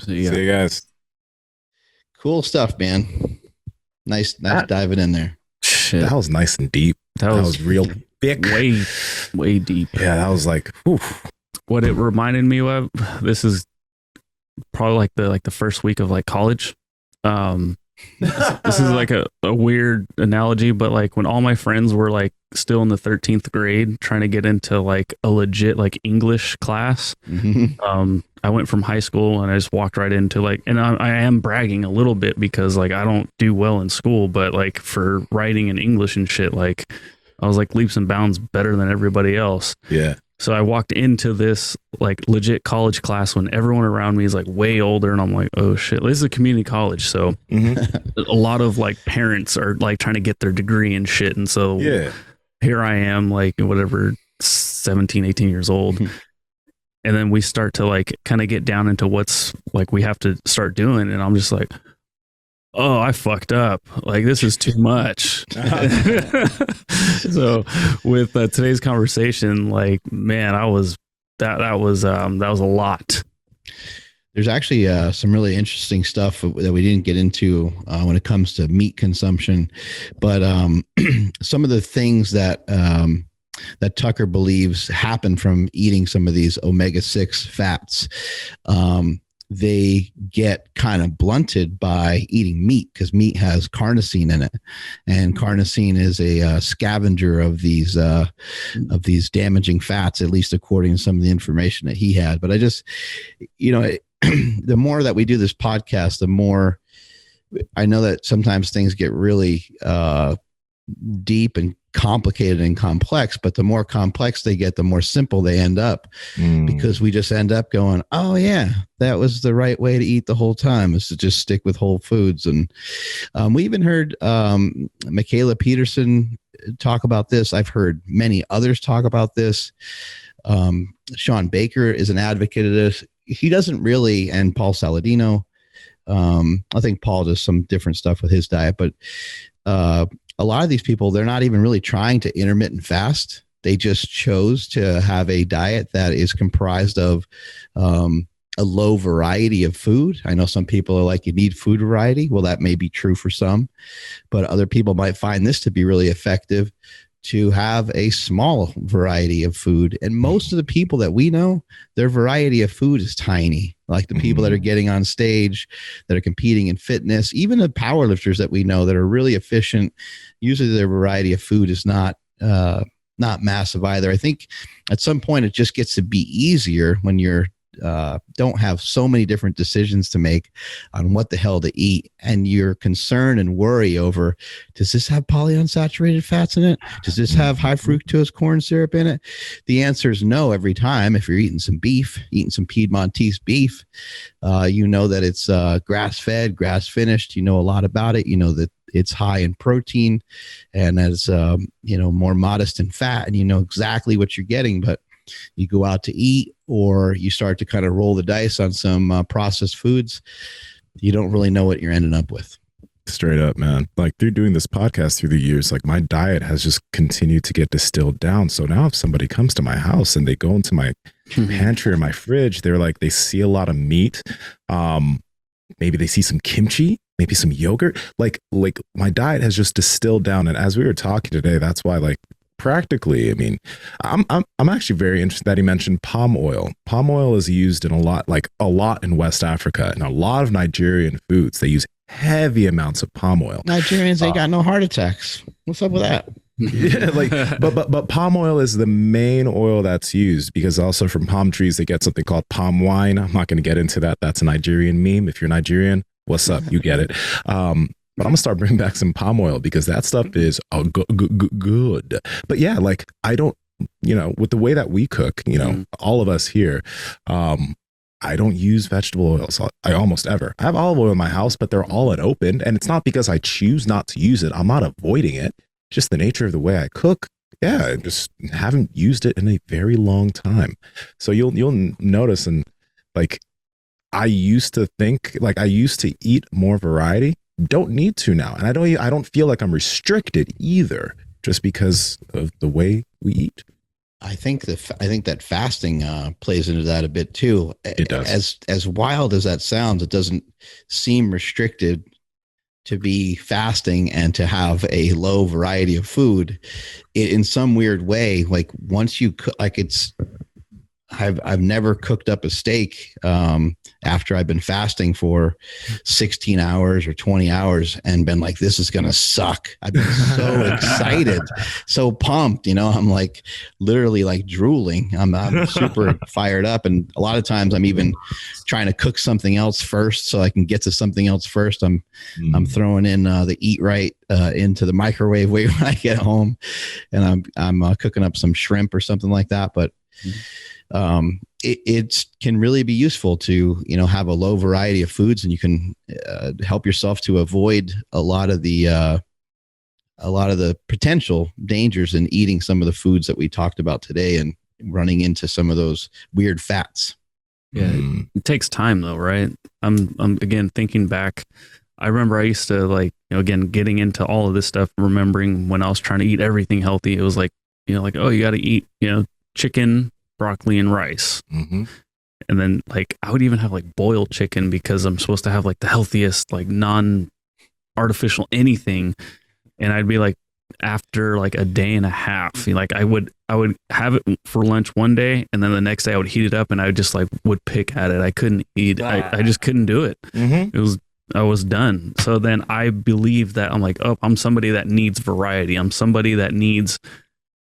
See you guys. Cool stuff, man. Nice diving in there. Shit. That was nice and deep. That was real thick. Way deep. Yeah, that was like, whew. What it reminded me of, this is probably like the first week of like college. This is like a weird analogy, but like when all my friends were like still in the 13th grade trying to get into like a legit like English class, I went from high school and I just walked right into like, and I am bragging a little bit because like I don't do well in school, but like for writing and English and shit, like I was like leaps and bounds better than everybody else. Yeah. So I walked into this like legit college class when everyone around me is like way older, and I'm like, oh shit, this is a community college. So a lot of like parents are like trying to get their degree and shit. And so here I am like whatever, 17, 18 years old. And then we start to like kind of get down into what's like we have to start doing. And I'm just like, oh, I fucked up. Like, this is too much. So with today's conversation, like, man, that was a lot. There's actually some really interesting stuff that we didn't get into when it comes to meat consumption, but some of the things that Tucker believes happen from eating some of these omega-6 fats, they get kind of blunted by eating meat, because meat has carnosine in it, and carnosine is a scavenger of these damaging fats, at least according to some of the information that he had. But I just, the more that we do this podcast, the more I know that sometimes things get really deep and complicated and complex, but the more complex they get, the more simple they end up, because we just end up going, oh yeah, that was the right way to eat the whole time, is to just stick with whole foods. And we even heard Michaela Peterson talk about this. I've heard many others talk about this. Sean Baker is an advocate of this. He doesn't really, and Paul Saladino, I think Paul does some different stuff with his diet, but a lot of these people, they're not even really trying to intermittent fast. They just chose to have a diet that is comprised of a low variety of food. I know some people are like, you need food variety. Well, that may be true for some, but other people might find this to be really effective, to have a small variety of food. And most of the people that we know, their variety of food is tiny. Like the people that are getting on stage, that are competing in fitness, even the powerlifters that we know that are really efficient, usually their variety of food is not not massive either. I think at some point it just gets to be easier when you're don't have so many different decisions to make on what the hell to eat, and you're concerned and worry over, does this have polyunsaturated fats in it? Does this have high fructose corn syrup in it? The answer is no every time. If you're eating some beef, eating some Piedmontese beef, you know that it's grass-fed, grass-finished. You know a lot about it. You know that it's high in protein and as more modest in fat, and you know exactly what you're getting. But you go out to eat, or you start to kind of roll the dice on some processed foods, you don't really know what you're ending up with. Straight up, man. Like, through doing this podcast through the years, like, my diet has just continued to get distilled down. So now if somebody comes to my house and they go into my pantry or my fridge, they're like, they see a lot of meat. Maybe they see some kimchi, maybe some yogurt. Like my diet has just distilled down. And as we were talking today, that's why, like, practically, I mean, I'm actually very interested that he mentioned palm oil. Palm oil is used in a lot in West Africa, and a lot of Nigerian foods. They use heavy amounts of palm oil. Nigerians ain't got no heart attacks. What's up with that? Yeah, like, but palm oil is the main oil that's used, because also from palm trees they get something called palm wine. I'm not going to get into that. That's a Nigerian meme. If you're Nigerian, what's up? You get it. But I'm gonna start bringing back some palm oil, because that stuff is good. But yeah, like, I don't, with the way that we cook, all of us here, I don't use vegetable oils. I almost ever. I have olive oil in my house, but they're all unopened, and it's not because I choose not to use it. I'm not avoiding it. Just the nature of the way I cook. Yeah, I just haven't used it in a very long time. So you'll notice, and like, I used to eat more variety. Don't need to now, and I don't feel like I'm restricted either, just because of the way we eat. I think that fasting plays into that a bit too. It does. As wild as that sounds, it doesn't seem restricted to be fasting and to have a low variety of food. In some weird way, like, once you cook, like, I've never cooked up a steak after I've been fasting for 16 hours or 20 hours and been like, this is going to suck. I've been so excited, so pumped, I'm like literally like drooling. I'm super fired up. And a lot of times I'm even trying to cook something else first so I can get to something else first. I'm throwing in the Eat Right into the microwave when I get home, and I'm cooking up some shrimp or something like that. But it can really be useful to, have a low variety of foods, and you can help yourself to avoid a lot of the potential dangers in eating some of the foods that we talked about today and running into some of those weird fats. Yeah. It takes time though, right? I'm again thinking back. I remember I used to, like, again, getting into all of this stuff, remembering when I was trying to eat everything healthy, it was like, oh, you got to eat, chicken, broccoli, and rice. Mm-hmm. And then, like, I would even have like boiled chicken, because I'm supposed to have like the healthiest, like, non-artificial anything. And I'd be like, after like a day and a half, like, I would have it for lunch one day, and then the next day I would heat it up, and I just like would pick at it. I couldn't eat. I just couldn't do it. Mm-hmm. I was done. So then I believe that I'm like, oh, I'm somebody that needs variety. I'm somebody that needs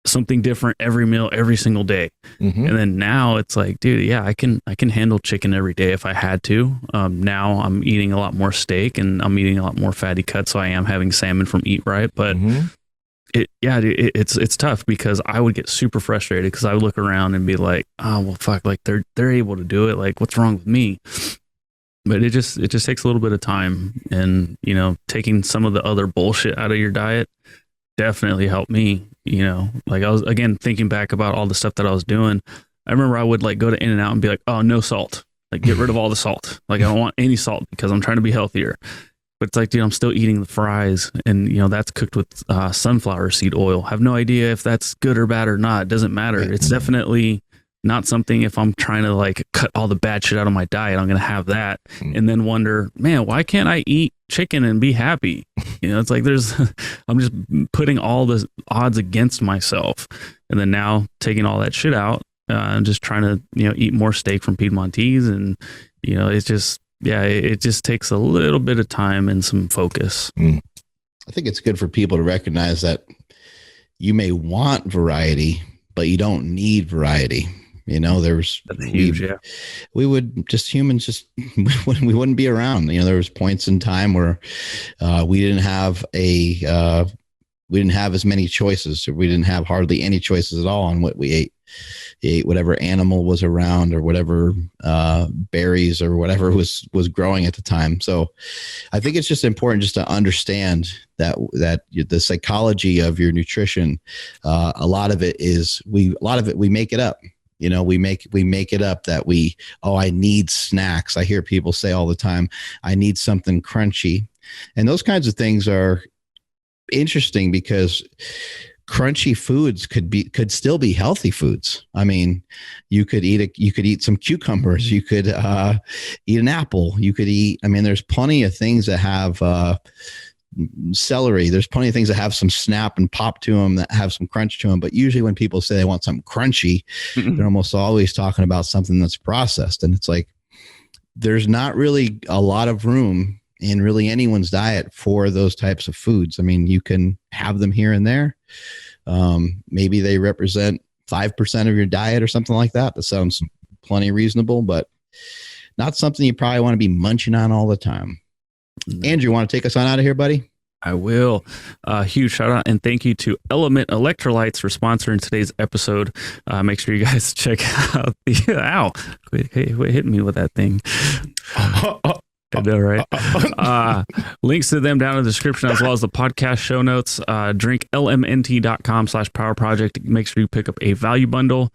something different every meal, every single day. Mm-hmm. And then now it's like, dude, yeah, I can handle chicken every day if I had to. Now I'm eating a lot more steak, and I'm eating a lot more fatty cuts. So I am having salmon from Eat Right. But it's tough, because I would get super frustrated, because I would look around and be like, oh, well, fuck, like they're able to do it. Like, what's wrong with me? But it just takes a little bit of time, and, taking some of the other bullshit out of your diet definitely helped me. Like, I was, again, thinking back about all the stuff that I was doing. I remember I would like go to In-N-Out and be like, oh, no salt, like, get rid of all the salt. Like, I don't want any salt, because I'm trying to be healthier. But it's like, dude, I'm still eating the fries, and that's cooked with sunflower seed oil. I have no idea if that's good or bad or not. It doesn't matter. It's definitely not something, if I'm trying to like cut all the bad shit out of my diet, I'm going to have that and then wonder, man, why can't I eat chicken and be happy? It's like I'm just putting all the odds against myself. And then now taking all that shit out, I'm just trying to, eat more steak from Piedmontese. And, it's just, it just takes a little bit of time and some focus. I think it's good for people to recognize that you may want variety, but you don't need variety. You know, that's huge. We would just humans just we wouldn't be around. You know, there was points in time where we didn't have as many choices, or we didn't have hardly any choices at all on what we ate. You ate whatever animal was around, or whatever berries or whatever was growing at the time. So I think it's just important just to understand that the psychology of your nutrition, a lot of it we make it up. You know, we make it up that I need snacks. I hear people say all the time, I need something crunchy. And those kinds of things are interesting because crunchy foods could still be healthy foods. I mean, you could eat some cucumbers, you could eat an apple, there's plenty of things that have celery. There's plenty of things that have some snap and pop to them, that have some crunch to them. But usually when people say they want something crunchy, they're almost always talking about something that's processed. And it's like, there's not really a lot of room in really anyone's diet for those types of foods. I mean, you can have them here and there. Maybe they represent 5% of your diet or something like that. That sounds plenty reasonable, but not something you probably want to be munching on all the time. Andrew, want to take us on out of here, buddy? I will. Huge shout out and thank you to Element Electrolytes for sponsoring today's episode. Make sure you guys check out ow, quit hitting me with that thing. I know, right? Links to them down in the description, as well as the podcast show notes. drinklmnt.com/power project. Make sure you pick up a value bundle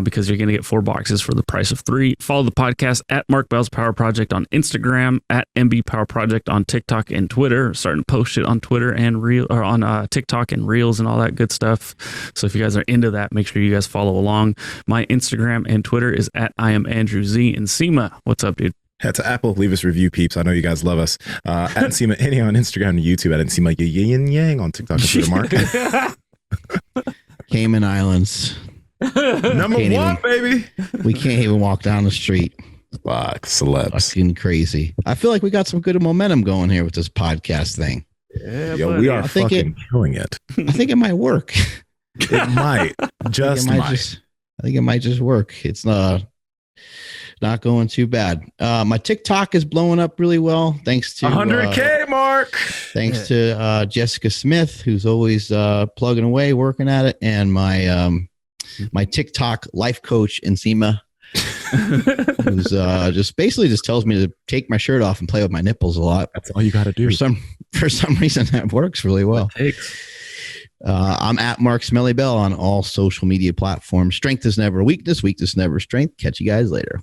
because you're going to get 4 boxes for the price of 3. Follow the podcast at Mark Bell's Power Project on Instagram, at MB Power Project on TikTok and Twitter. Starting to post it on Twitter and on TikTok and Reels and all that good stuff. So if you guys are into that, make sure you guys follow along. My Instagram and Twitter is at I am Andrew Z. And Seema, what's up, dude? Head to Apple, leave us a review, peeps. I know you guys love us. At Nsima Any on Instagram and YouTube. At Nsima Yin Yang on TikTok and Twitter, Mark. Cayman Islands. Number 1, baby. We can't even walk down the street. Fuck, celebs. Fucking crazy. I feel like we got some good momentum going here with this podcast thing. Yeah, yo, we are fucking killing it. I think it might work. It might. I think it might just work. It's not going too bad. My TikTok is blowing up really well. Thanks to 100K, Mark. Thanks to Jessica Smith, who's always plugging away, working at it. And my TikTok life coach, Nsima, who's just basically tells me to take my shirt off and play with my nipples a lot. That's all you got to do. For some reason, that works really well. I'm at Mark Smelly Bell on all social media platforms. Strength is never weakness. Weakness never strength. Catch you guys later.